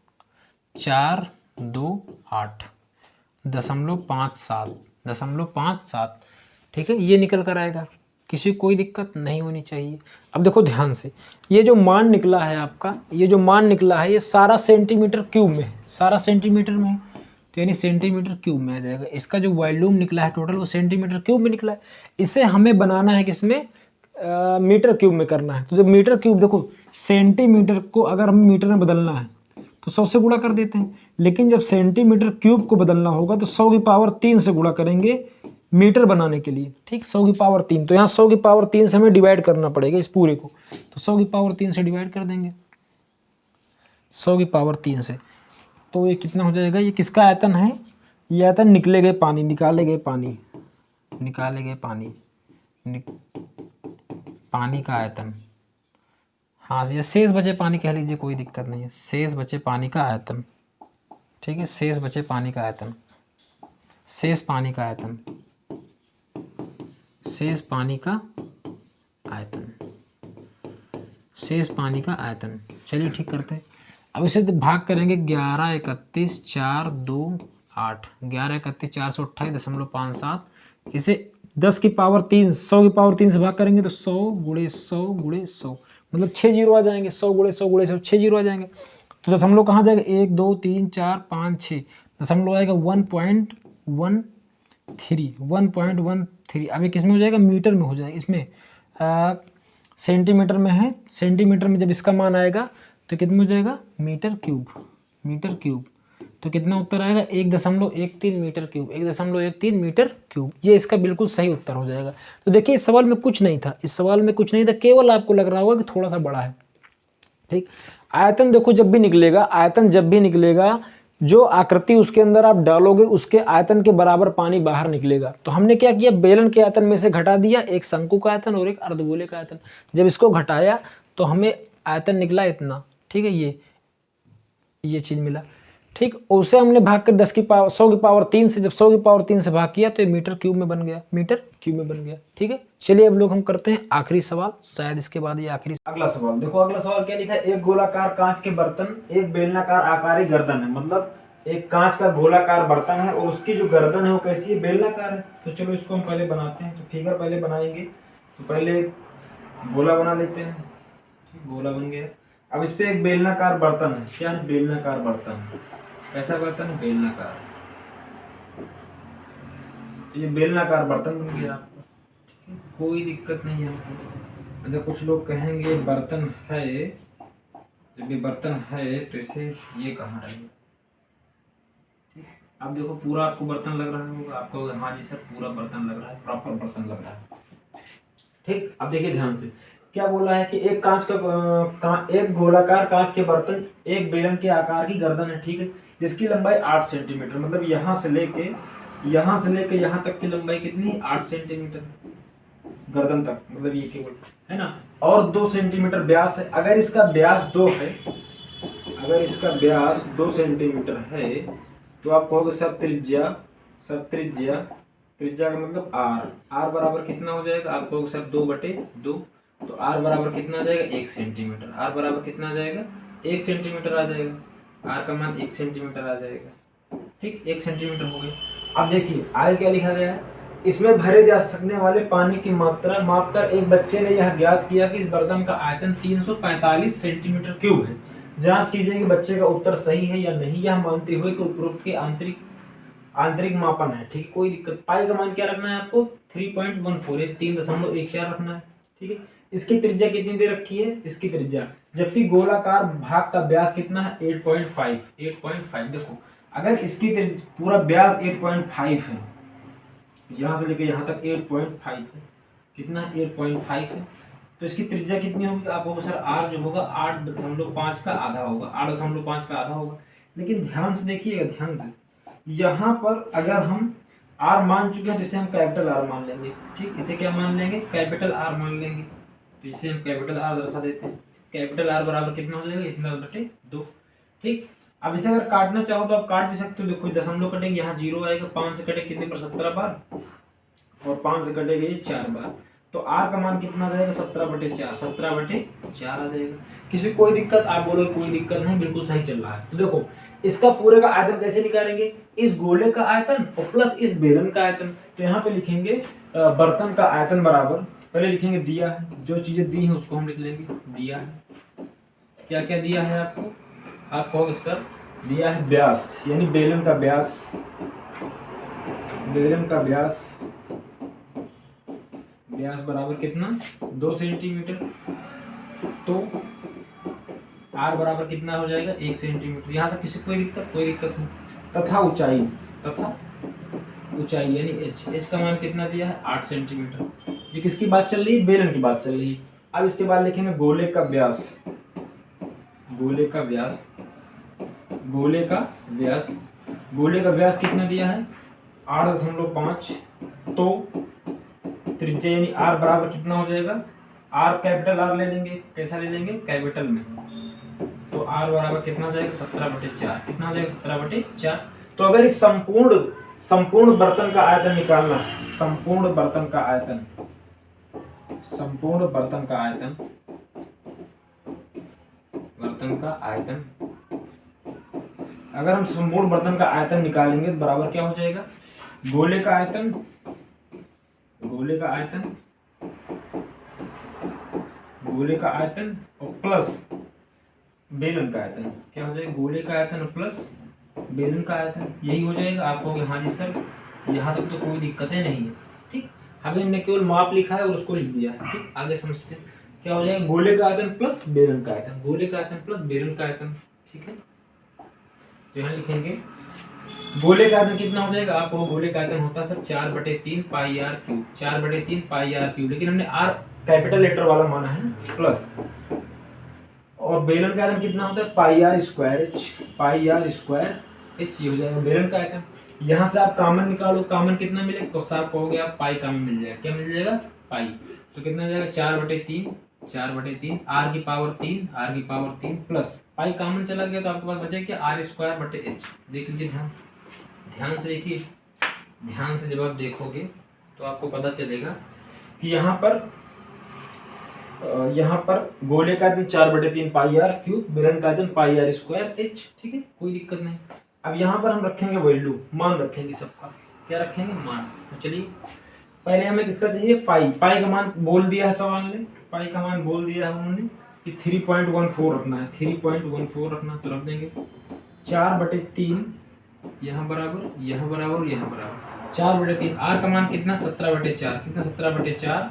4 2 8 .57, ठीक है, ये निकल कर आएगा, किसी को कोई दिक्कत नहीं होनी चाहिए। अब देखो ध्यान से, ये जो मान निकला है आपका, ये जो मान निकला है ये सारा सेंटीमीटर क्यूब में है, सारा सेंटीमीटर में है, तो यानी सेंटीमीटर क्यूब में आ जाएगा। इसका जो वॉल्यूम निकला है टोटल वो सेंटीमीटर क्यूब में निकला है, इसे हमें बनाना है किसमें मीटर क्यूब में करना है। तो जब मीटर क्यूब, देखो सेंटीमीटर को अगर हमें मीटर में बदलना है तो 100 से गुणा कर देते हैं, लेकिन जब सेंटीमीटर क्यूब को बदलना होगा तो 100 की पावर 3 से गुणा करेंगे मीटर बनाने के लिए, ठीक, 100 की पावर 3, तो यहाँ 100 की पावर 3 से हमें डिवाइड करना पड़ेगा इस पूरे को, तो 100 की पावर 3 से डिवाइड कर देंगे, 100 की पावर 3 से, तो ये कितना हो जाएगा, ये किसका आयतन है, ये आयतन निकाले गए पानी, पानी का आयतन, हाँ, ये शेष बचे पानी कह लीजिए, कोई दिक्कत नहीं है। शेष बचे पानी का आयतन, ठीक है, शेष बचे पानी का आयतन, शेष पानी का आयतन, शेष पानी का आयतन, शेष पानी का आयतन। चलिए ठीक करते हैं। अब इसे भाग करेंगे 11 31 4 2 8, 11 31 428.57। इसे 10 की पावर 3 100 की पावर 3 से भाग करेंगे तो 100 गुणे 100 गुणे 100, मतलब 6 जीरो आ जाएंगे। 100 गुणे 100 गुणे 100, 6 जीरो आ जाएंगे। तो दशमलव कहाँ जाएगा? 1 2 3 4 5 6, दशमलव आएगा 1.13। अब ये किस में हो जाएगा? मीटर में हो जाएगा। इसमें सेंटीमीटर में है, सेंटीमीटर में जब इसका मान आएगा तो कितना हो जाएगा? Metre cube, metre cube. तो कितना उत्तर आएगा? 1.13 मीटर क्यूब, 1.13 मीटर क्यूब। ये इसका बिल्कुल सही उत्तर हो जाएगा। तो देखिए इस सवाल में कुछ नहीं था, इस सवाल में कुछ नहीं था, केवल आपको लग रहा होगा कि थोड़ा सा बड़ा है। ठीक, आयतन देखो जब भी निकलेगा, आयतन जब भी निकलेगा, जो आकृति उसके अंदर आप डालोगे उसके आयतन के बराबर पानी बाहर निकलेगा। तो हमने क्या किया? बेलन के आयतन में से घटा दिया एक शंकु का आयतन और एक अर्धगोले का आयतन। जब इसको घटाया तो हमें आयतन निकला इतना, ठीक है, ये चीज मिला। ठीक, उसे हमने भाग कर 10 की पावर 100 की पावर 3 से, जब 100 की पावर 3 से भाग किया तो ये मीटर क्यूब में बन गया, मीटर क्यूब में बन गया। ठीक है, चलिए अब लोग हम करते हैं आखिरी सवाल, शायद इसके बाद ये आखिरी। अगला सवाल देखो, अगला सवाल क्या लिखा है? एक गोलाकार कांच के बर्तन, एक बेलनाकार आकारी गर्दन है। मतलब एक कांच का गोलाकार बर्तन है और उसकी जो गर्दन है वो कैसी है? बेलनाकार है। तो चलो इसको हम पहले बनाते हैं। तो फिगर पहले बनाएंगे, तो पहले गोला बना लेते हैं। गोला बन गया। अब इस पे एक बेलनाकार बर्तन है। क्या है? बेलनाकार बर्तन। कैसा बर्तन है? बेलनाकार। तो ये बेलनाकार बर्तन बन गया आपका, कोई दिक्कत नहीं है। अच्छा, कुछ लोग कहेंगे बर्तन है, जब ये बर्तन है तो इसे ये कहाँ रहेगा? अब देखो पूरा आपको बर्तन लग रहा होगा, आपको हाँ जी सर पूरा बर्तन लग रहा है, प्रॉपर बर्तन लग रहा है। ठीक, अब देखिए ध्यान से क्या बोला है कि एक एक गोलाकार कांच के बर्तन, एक बेलन के आकार की गर्दन है। ठीक है, जिसकी लंबाई 8 सेंटीमीटर, मतलब यहाँ से लेके यहाँ तक की लंबाई कितनी? 8 सेंटीमीटर गर्दन तक, मतलब ये केवल है ना। और 2 सेंटीमीटर व्यास है। अगर इसका व्यास 2 है, अगर इसका व्यास 2 सेंटीमीटर है तो आप कहोगे सब त्रिज्या त्रिज्या का मतलब आर बराबर कितना हो जाएगा? आप कहोगे सर 2/2। तो आर बराबर कितना आ जाएगा? 1 सेंटीमीटर। आर बराबर कितना आ जाएगा? 1 सेंटीमीटर आ जाएगा। आर का मान 1 सेंटीमीटर आ जाएगा। ठीक, 1 सेंटीमीटर हो गया। अब देखिए आगे क्या लिखा गया है? इसमें भरे जा सकने वाले पानी की मात्रा मापकर एक बच्चे ने यह ज्ञात किया कि इस बर्तन का आयतन 345 सेंटीमीटर क्यूब है। जांच कीजिए कि बच्चे का उत्तर सही है या नहीं, यह मानते हुए कि उपरोक्त के आंतरिक मापन है। ठीक है, कोई दिक्कत। पाई का मान क्या रखना है आपको? 3.14, 3.14 रखना है। ठीक है, इसकी त्रिज्या कितनी दे रखी है? इसकी त्रिज्या, जबकि गोलाकार भाग का व्यास कितना है? 8.5। देखो अगर इसकी पूरा व्यास 8.5 है, यहां से लेके यहां तक 8.5 है, कितना है? 8.5 है। तो इसकी त्रिज्या कितनी होगी? आप होगा सर आर जो होगा 8.5 का आधा होगा, 8.5 का आधा होगा। लेकिन ध्यान से देखिएगा, ध्यान से, यहाँ पर अगर हम आर मान चुके हैं तो इसे हम कैपिटल आर मान लेंगे। ठीक, इसे क्या मान लेंगे? कैपिटल आर मान लेंगे। तो इसे हम कैपिटल आर दर्शा देते हैं। कैपिटल आर बराबर कितना हो जाएगा? इतना 2। ठीक, अब इसे अगर काटना चाहो तो आप काट भी सकते हो। देखो दशमलव कटेंगे, यहाँ 0 आएगा, 5 से कटे कितने पर? 17 बार, और 5 से कटेगा ये 4 बार। तो आर का मान कितना जाएगा? 17/4, 17/4 आ जाएगा। किसी कोई दिक्कत? आप बोलोगे कोई दिक्कत नहीं, बिल्कुल सही चल रहा है। तो देखो इसका पूरे का आयतन कैसे निकालेंगे? इस गोले का आयतन और प्लस इस बेलन का आयतन। तो यहाँ पे लिखेंगे बर्तन का आयतन बराबर, पहले लिखेंगे दिया है, जो चीजें दी हैं उसको हम लिख लेंगे दिया है। क्या क्या दिया है आपको? आप कहोगे सर दिया है व्यास, यानी बेलन का व्यास, बेलन का व्यास बराबर कितना? 2 सेंटीमीटर। तो आर बराबर कितना हो जाएगा? 1 सेंटीमीटर। यहाँ तक किसी कोई दिक्कत? कोई दिक्कत नहीं। तथा ऊंचाई यानी एच का मान कितना दिया है? 8 सेंटीमीटर। ये किसकी बात चल रही है? बेलन की बात चल रही है। अब इसके बाद लिखेंगे गोले का व्यास, गोले का व्यास कितना दिया है? 8.5। तो त्रिज्या यानी आर बराबर कितना हो जाएगा? आर कैपिटल आर ले लेंगे, कैसा ले लेंगे, कैपिटल में। तो आर बराबर कितना हो जाएगा 17/4, कितना हो जाएगा 17/4। तो अगर इस संपूर्ण बर्तन का आयतन निकालना है, संपूर्ण बर्तन का आयतन, संपूर्ण बर्तन का आयतन, बर्तन का आयतन, अगर हम संपूर्ण बर्तन का आयतन निकालेंगे तो बराबर क्या हो जाएगा, गोले का आयतन, गोले का आयतन, गोले का आयतन और प्लस बेलन का आयतन। क्या हो जाएगा, गोले का आयतन प्लस बेलन का आयतन, यही हो जाएगा। आप कहोगे हाँ जी सर यहाँ तक तो कोई दिक्कतें नहीं है, ठीक। अभी हमने केवल माप लिखा है और उसको लिख दिया है, ठीक। आगे समझते हैं क्या हो जाएगा, गोले का आयतन प्लस बेलन का आयतन, गोले का आयतन प्लस बेलन का आयतन, ठीक है। तो यहाँ लिखेंगे गोले का आयतन कितना हो जाएगा, आपको गोले का आयतन होता है sir 4/3 pi R cube, 4/3 pi R cube, लेकिन हमने आर कैपिटल लेटर वाला माना है प्लस, और बेलन का आयतन कितना होता है pi R square H, pi R square H, ये हो जाएगा बेलन का आयतन। यहाँ से आप कॉमन निकालो, कॉमन कितना मिलेगा, तो साफ कहोगे आप पाई कॉमन मिल जाएगा, क्या मिल जाएगा पाई। तो कितना हो जाएगा 4/3, 4/3 आर की पावर 3, आर की पावर 3 प्लस पाई कॉमन चला गया तो आपके पास बचेगा क्या, आर स्क्वायर बटे एच। देख लीजिए ध्यान से, ध्यान से देखिए, ध्यान से जब आप देखोगे तो आपको पता चलेगा कि यहाँ पर गोले का आयतन 4/3 पाई आर क्यूब, बेलन का आयतन पाई आर स्क्वायर एच, ठीक है, कोई दिक्कत नहीं। अब यहाँ पर हम रखेंगे वैल्यू, मान रखेंगे सबका, क्या रखेंगे मान। तो चलिए पहले हमें किसका चाहिए, पाई, पाई का मान बोल दिया है सवाल ने, पाई का मान बोल दिया है उन्होंने कि 3.14 रखना है, 3.14 रखना, तो रख देंगे 4/3 यहाँ बराबर, यहाँ बराबर, यहाँ बराबर 4/3, आर का मान कितना 17/4, कितना 17/4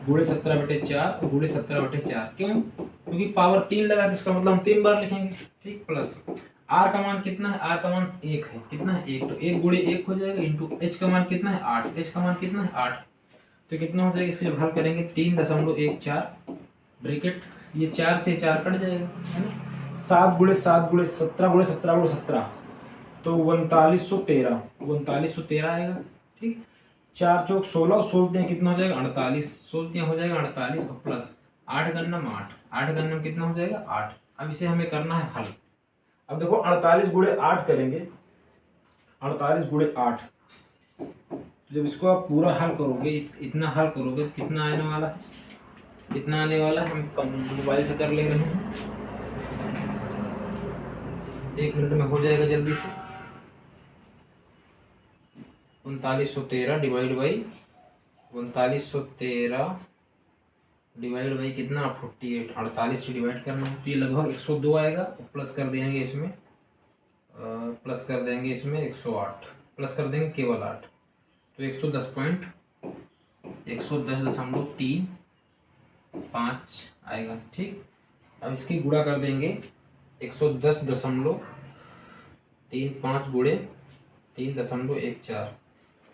गुणे 17/4 गुणे 17/4, क्यों, क्योंकि पावर 3 लगा तो इसका मतलब हम 3 बार लिखेंगे, ठीक। प्लस आर का मान कितना है, आर का मान 1 है, कितना है 1, तो 1 गुणे 1 हो जाएगा, इंटू एच का मान कितना है 8, एच का मान कितना है 8, तो कितना हो जाएगा, इसको जब हल करेंगे 3.14 ब्रैकेट, ये 4 से 4 कट जाएगा, है ना, 7 गुणे 7 गुणे 17 गुणे 17 गुणे 17, तो 3913, 3913 आएगा, ठीक। 4 चौक 16, सोलते हैं कितना हो जाएगा 48, सोलते हो जाएगा 48 और प्लस 8 गन्नम 8, 8 गन्नम कितना हो जाएगा 8। अब इसे हमें करना है हल। अब देखो 48 गुणे 8 करेंगे, 48 गुणे 8, जब इसको आप पूरा हल करोगे, इतना हल करोगे कितना आने वाला है, कितना आने वाला है, हम मोबाइल से कर ले रहे हैं, 1 मिनट में हो जाएगा जल्दी से। 3913 डिवाइड बाई 3913 डिवाइड बाई कितना 48, 48 से डिवाइड करना है तो ये लगभग 102 आएगा, प्लस कर देंगे इसमें, प्लस कर देंगे इसमें 108, प्लस कर देंगे केवल 8, तो 110.5 आएगा, ठीक। अब इसकी गुणा कर देंगे 110.35 गुणे 3.14,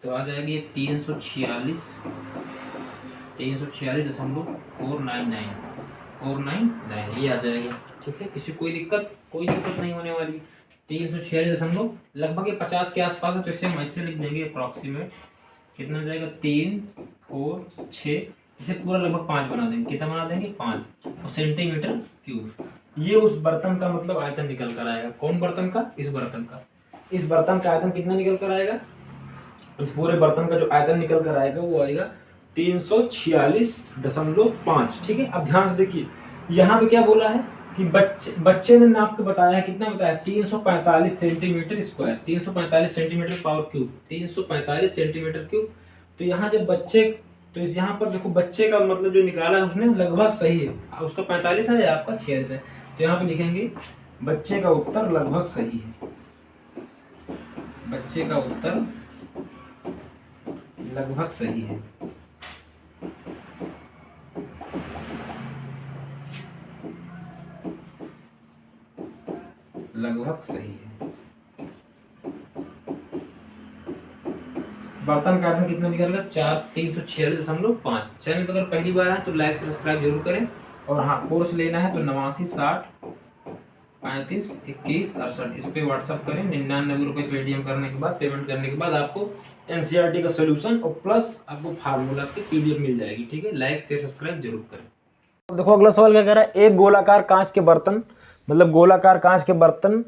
तो आ जाएगी 346.499 ये आ जाएगा, ठीक है। किसी कोई दिक्कत नहीं होने वाली, 346 लगभग ये 50 के आसपास है, तो इसे हम ऐसे लिख देंगे अप्रॉक्सीमेट, कितना हो जाएगा 3 4 6, इसे पूरा लगभग 5 बना देंगे, कितना बना देंगे 5 और सेंटीमीटर क्यूब। ये उस बर्तन का मतलब आयतन निकल कर आएगा, कौन बर्तन का, इस बर्तन का, इस बर्तन का आयतन कितना निकल कर आएगा, इस पूरे बर्तन का जो आयतन निकल कर आएगा वो आएगा 346.5, ठीक है। अब ध्यान से देखिए यहाँ पे क्या बोला है कि बच्चे ने नाप के बताया है, कितना बताया 345 centimetre square, 345 centimetre power cube, 345 centimetre cube. तो यहाँ जब बच्चे, तो इस यहाँ पर देखो बच्चे का मतलब जो निकाला है उसने लगभग सही है, उसका 45 है या आपका 46 है, तो यहाँ पे लिखेंगे बच्चे का उत्तर लगभग सही है, बच्चे का उत्तर लगभग सही है। लगभग सही है। बर्तन का आयतन कितना निकलेगा 346.5। चैनल पर अगर पहली बार आए तो लाइक सब्सक्राइब जरूर करें, और हाँ कोर्स लेना है तो 89 60 35 21 68 इस पे व्हाट्सअप करें। 99 रुपये पेटीएम करने के बाद, पेमेंट करने के बाद आपको एनसीईआरटी का सोल्यूशन और प्लस आपको फार्मूला की पीडीएफ मिल जाएगी, ठीक है। लाइक शेयर सब्सक्राइब जरूर करें। देखो अगला सवाल क्या कह रहा है, एक गोलाकार कांच के बर्तन, मतलब गोलाकार कांच के बर्तन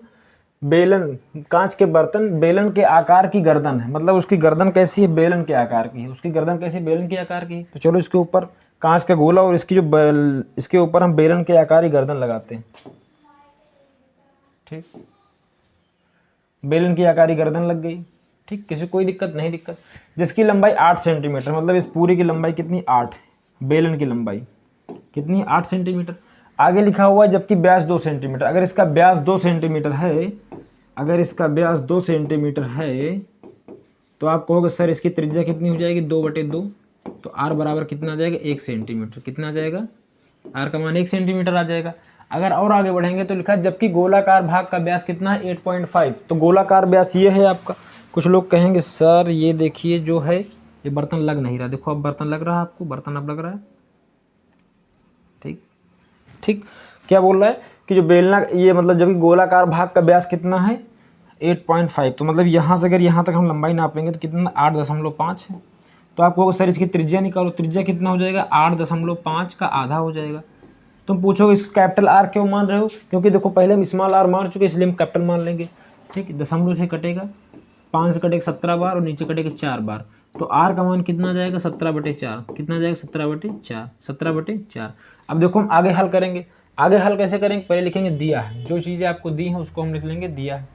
बेलन, कांच के बर्तन बेलन के आकार की गर्दन है, मतलब उसकी गर्दन कैसी है, बेलन के आकार की है, उसकी गर्दन कैसी, बेलन के आकार की है। तो चलो इसके ऊपर कांच का गोला और इसकी जो इसके ऊपर हम बेलन के आकार की गर्दन लगाते हैं। ठीक, बेलन की आकार की गर्दन लग गई। ठीक, किसी कोई दिक्कत नहीं, दिक्कत। जिसकी लंबाई 8 सेंटीमीटर, मतलब इस पूरी की लंबाई कितनी, 8, बेलन की लंबाई कितनी, 8 सेंटीमीटर। आगे लिखा हुआ है जबकि व्यास 2 सेंटीमीटर। अगर इसका व्यास 2 सेंटीमीटर है, अगर इसका व्यास 2 सेंटीमीटर है तो आप कहोगे सर इसकी त्रिज्या कितनी हो जाएगी, 2/2। तो आर बराबर कितना आ जाएगा, 1 सेंटीमीटर। कितना आ जाएगा, आर का मान 1 सेंटीमीटर आ जाएगा। अगर और आगे बढ़ेंगे तो लिखा है जबकि गोलाकार भाग का व्यास कितना है, 8.5। तो गोलाकार व्यास ये है आपका। कुछ लोग कहेंगे सर ये देखिए जो है ये बर्तन लग नहीं रहा, देखो अब बर्तन लग रहा है आपको, बर्तन अब लग रहा है। ठीक ठीक, क्या बोल रहा है कि जो बेलना, ये मतलब जबकि गोलाकार भाग का व्यास कितना है, 8.5। तो मतलब यहाँ से अगर यहाँ तक हम लंबाई नापेंगे तो कितना, 8.5 है। तो आप कहोगे सर इसकी त्रिज्या निकालो, त्रिज्या कितना हो जाएगा, 8.5 का आधा हो जाएगा। तुम पूछोगे इस कैपिटल आर क्यों मान रहे हो, क्योंकि देखो पहले हम स्मॉल आर मान चुके इसलिए हम कैपिटल मान लेंगे। ठीक, दशमलव से कटेगा, 5 से कटेगा 17 बार और नीचे कटेगा 4 बार। तो आर का मान कितना आ जाएगा, 17/4। कितना आ जाएगा, 17/4, 17/4। अब देखो हम आगे हल करेंगे। आगे हल कैसे करेंगे, पहले लिखेंगे दिया है, जो चीज़ें आपको दी हैं उसको हम लिख लेंगे दिया है।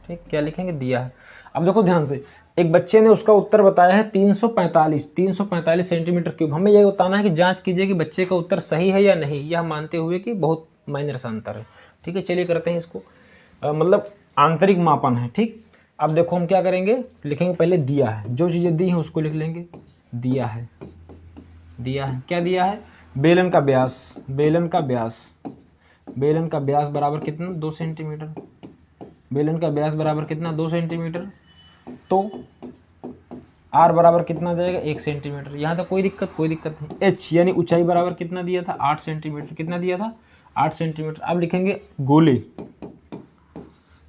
ठीक, क्या लिखेंगे, दिया है। अब देखो ध्यान से, एक बच्चे ने उसका उत्तर बताया है 345 सेंटीमीटर क्यूब। हमें यह बताना है कि जांच कीजिए कि बच्चे का उत्तर सही है या नहीं, यह मानते हुए कि बहुत माइनर सा अंतर है। ठीक है, चलिए करते हैं इसको, मतलब आंतरिक मापन है। ठीक, अब देखो हम क्या करेंगे, लिखेंगे पहले दिया है, जो चीज़ें दी हैं उसको लिख लेंगे दिया है। दिया है, क्या दिया है, बेलन का व्यास, बेलन का व्यास, बेलन का व्यास बराबर कितना, 2 सेंटीमीटर। बेलन का व्यास बराबर कितना, 2 सेंटीमीटर। तो आर बराबर कितना जाएगा, 1 सेंटीमीटर। यहाँ तक कोई दिक्कत नहीं। एच यानी ऊंचाई बराबर कितना दिया था, 8 सेंटीमीटर। कितना दिया था, 8 सेंटीमीटर। अब लिखेंगे गोले,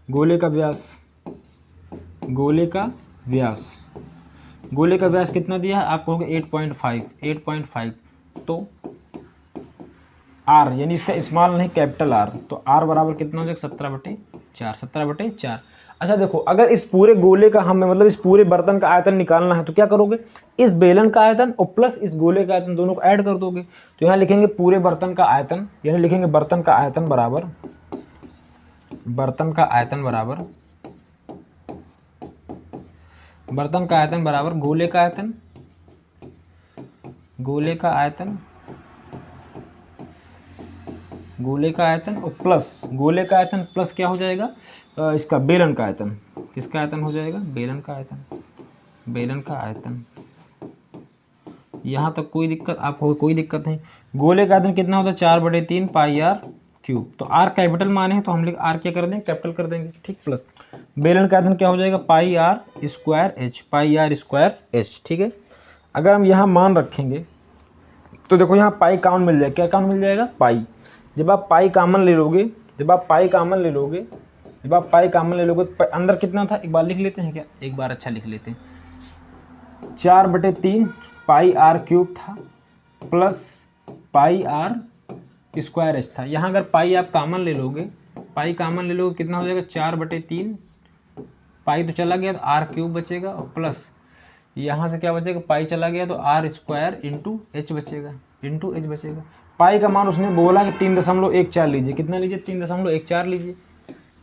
गोले का व्यास, गोले का व्यास, गोले का व्यास कितना दिया है, आप कहोगे 8.5। तो आर यानी इसका स्मॉल नहीं कैपिटल आर, तो आर बराबर कितना हो जाएगा, 17/4, 17/4। अच्छा देखो, अगर इस पूरे गोले का हमें, मतलब इस पूरे बर्तन का आयतन निकालना है तो क्या करोगे, इस बेलन का आयतन और प्लस इस गोले का आयतन दोनों को ऐड कर दोगे। तो यहाँ लिखेंगे पूरे बर्तन का आयतन, यानी लिखेंगे बर्तन का आयतन बराबर, बर्तन का आयतन बराबर, बर्तन का आयतन बराबर गोले का आयतन, गोले का आयतन, गोले का आयतन और प्लस गोले का आयतन प्लस क्या हो जाएगा, इसका बेलन का आयतन। किसका आयतन हो जाएगा, बेलन का आयतन, बेलन का आयतन। यहाँ तक कोई दिक्कत, आपको कोई दिक्कत नहीं। गोले का आयतन कितना होता है, 4/3 पाई आर क्यूब। तो आर कैपिटल माने हैं तो हम लोग आर क्या कर देंगे, कैपिटल कर देंगे। ठीक, प्लस बेलन का आयतन क्या हो जाएगा, pi R square H, pi R square H. ठीक है, अगर हम यहाँ मान रखेंगे तो देखो यहाँ पाई कॉमन मिल जाएगा। क्या कॉमन मिल जाएगा, पाई। जब आप पाई कॉमन ले लोगे, जब आप पाई कॉमन ले लोगे, जब आप पाई कॉमन ले लोगे तो अंदर कितना था, एक बार लिख लेते हैं क्या, एक बार अच्छा लिख लेते हैं। 4/3 पाई आर क्यूब था plus pi R square H था। यहाँ अगर पाई आप कॉमन ले लोगे, पाई कॉमन ले लोगे कितना हो जाएगा, 4/3 पाई तो चला गया तो आर क्यूब बचेगा और प्लस यहाँ से क्या बचेगा, पाई चला गया तो आर स्क्वायर इंटू एच बचेगा, इंटू एच बचेगा। पाई का मान उसने बोला कि 3.14 लीजिए। कितना लीजिए, 3.14 लीजिए।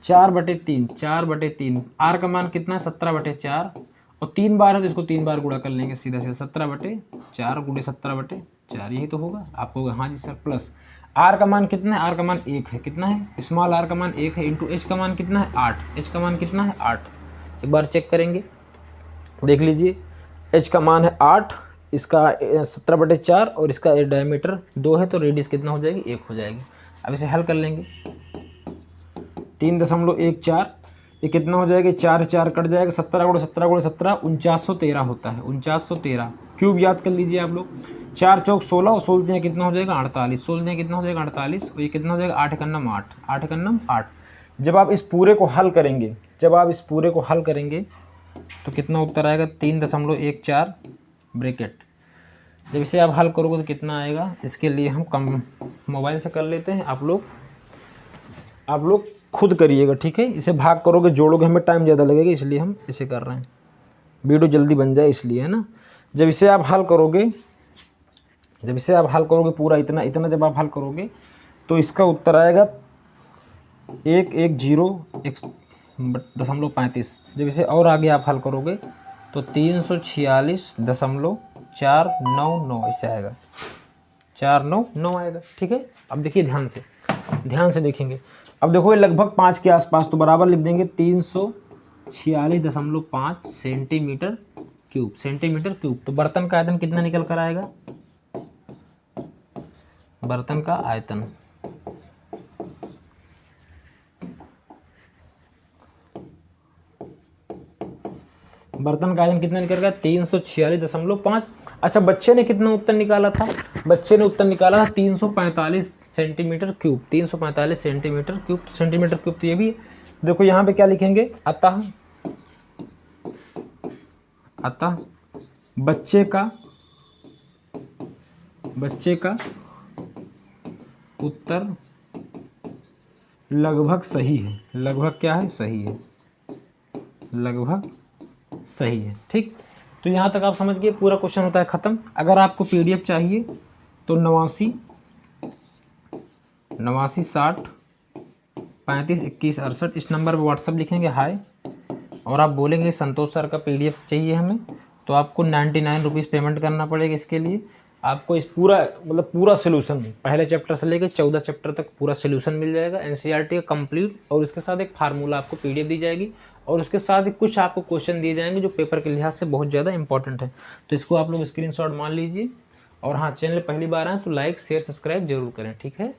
4/3, 4/3। आर का मान कितना है, 17/4 और 3 बार है तो इसको 3 बार गुणा कर लेंगे सीधा सीधा। 17/4 गुणे 17/4, यही तो होगा। आप कहोगे हाँ जी सर। प्लस आर का मान कितना है, आर का मान 1 है। कितना है, स्मॉल आर का मान 1 है। इंटू एच का मान कितना है, 8। एच का मान कितना है, 8। एक बार चेक करेंगे, देख लीजिए। एच का मान है 8, इसका 17/4 और इसका डायमीटर 2 है तो रेडियस कितना हो जाएगी, 1 हो जाएगी। अब इसे हल कर लेंगे। 3.14 ये कितना हो जाएगा, 4 4 कट जाएगा, 17 गुणे 17 गुणे 17 4913 होता है। 4913 क्यूब याद कर लीजिए आप लोग। 4 चौक 16 और 16 कितना हो जाएगा, 48। 16 कितना हो जाएगा, 48 और ये कितना हो जाएगा, 8 एकन्नम 8, 8 एकन्नम 8। जब आप इस पूरे को हल करेंगे, जब आप इस पूरे को हल करेंगे तो कितना उत्तर आएगा, 3.14 ब्रैकेट जब इसे आप हल करोगे तो कितना आएगा, इसके लिए हम कम मोबाइल से कर लेते हैं, आप लोग खुद करिएगा, ठीक है। इसे भाग करोगे जोड़ोगे हमें टाइम ज़्यादा लगेगा, इसलिए हम इसे कर रहे हैं, वीडियो जल्दी बन जाए इसलिए, है ना। जब इसे आप हल करोगे पूरा इतना जब आप हल करोगे तो इसका उत्तर आएगा 110.35। जब इसे और आगे आप हल करोगे तो 346.499 इससे आएगा, 499 आएगा, ठीक है। अब देखिए ध्यान से देखेंगे। अब देखो ये लगभग 5 के आसपास, तो बराबर लिख देंगे 346.5 सेंटीमीटर क्यूब। तो बर्तन का आयतन कितना निकल कर आएगा, बर्तन का आयतन कितना निकल गया, 346.5। अच्छा, बच्चे ने कितना उत्तर निकाला था, बच्चे ने उत्तर निकाला था 345 सेंटीमीटर क्यूब। 345 सेंटीमीटर क्यूब, तो ये भी देखो यहाँ पे क्या लिखेंगे, अतः बच्चे का उत्तर लगभग सही है। लगभग क्या है, सही है, लगभग सही है, ठीक। तो यहाँ तक आप समझ गए, पूरा क्वेश्चन होता है ख़त्म। अगर आपको पीडीएफ चाहिए तो 89 60 35 21 68 इस नंबर पर व्हाट्सअप लिखेंगे हाय, और आप बोलेंगे संतोष सर का पीडीएफ चाहिए हमें, तो आपको 99 रुपीज़ पेमेंट करना पड़ेगा। इसके लिए आपको इस पूरा सोल्यूशन पहले चैप्टर से लेकर 14 चैप्टर तक पूरा सोल्यूशन मिल जाएगा, एनसीईआरटी का कंप्लीट, और इसके साथ एक फार्मूला आपको पीडीएफ दी जाएगी, और उसके साथ ही कुछ आपको क्वेश्चन दिए जाएंगे जो पेपर के लिहाज से बहुत ज़्यादा इंपॉर्टेंट है। तो इसको आप लोग स्क्रीनशॉट मान लीजिए, और हाँ, चैनल पहली बार आए तो लाइक शेयर सब्सक्राइब जरूर करें, ठीक है।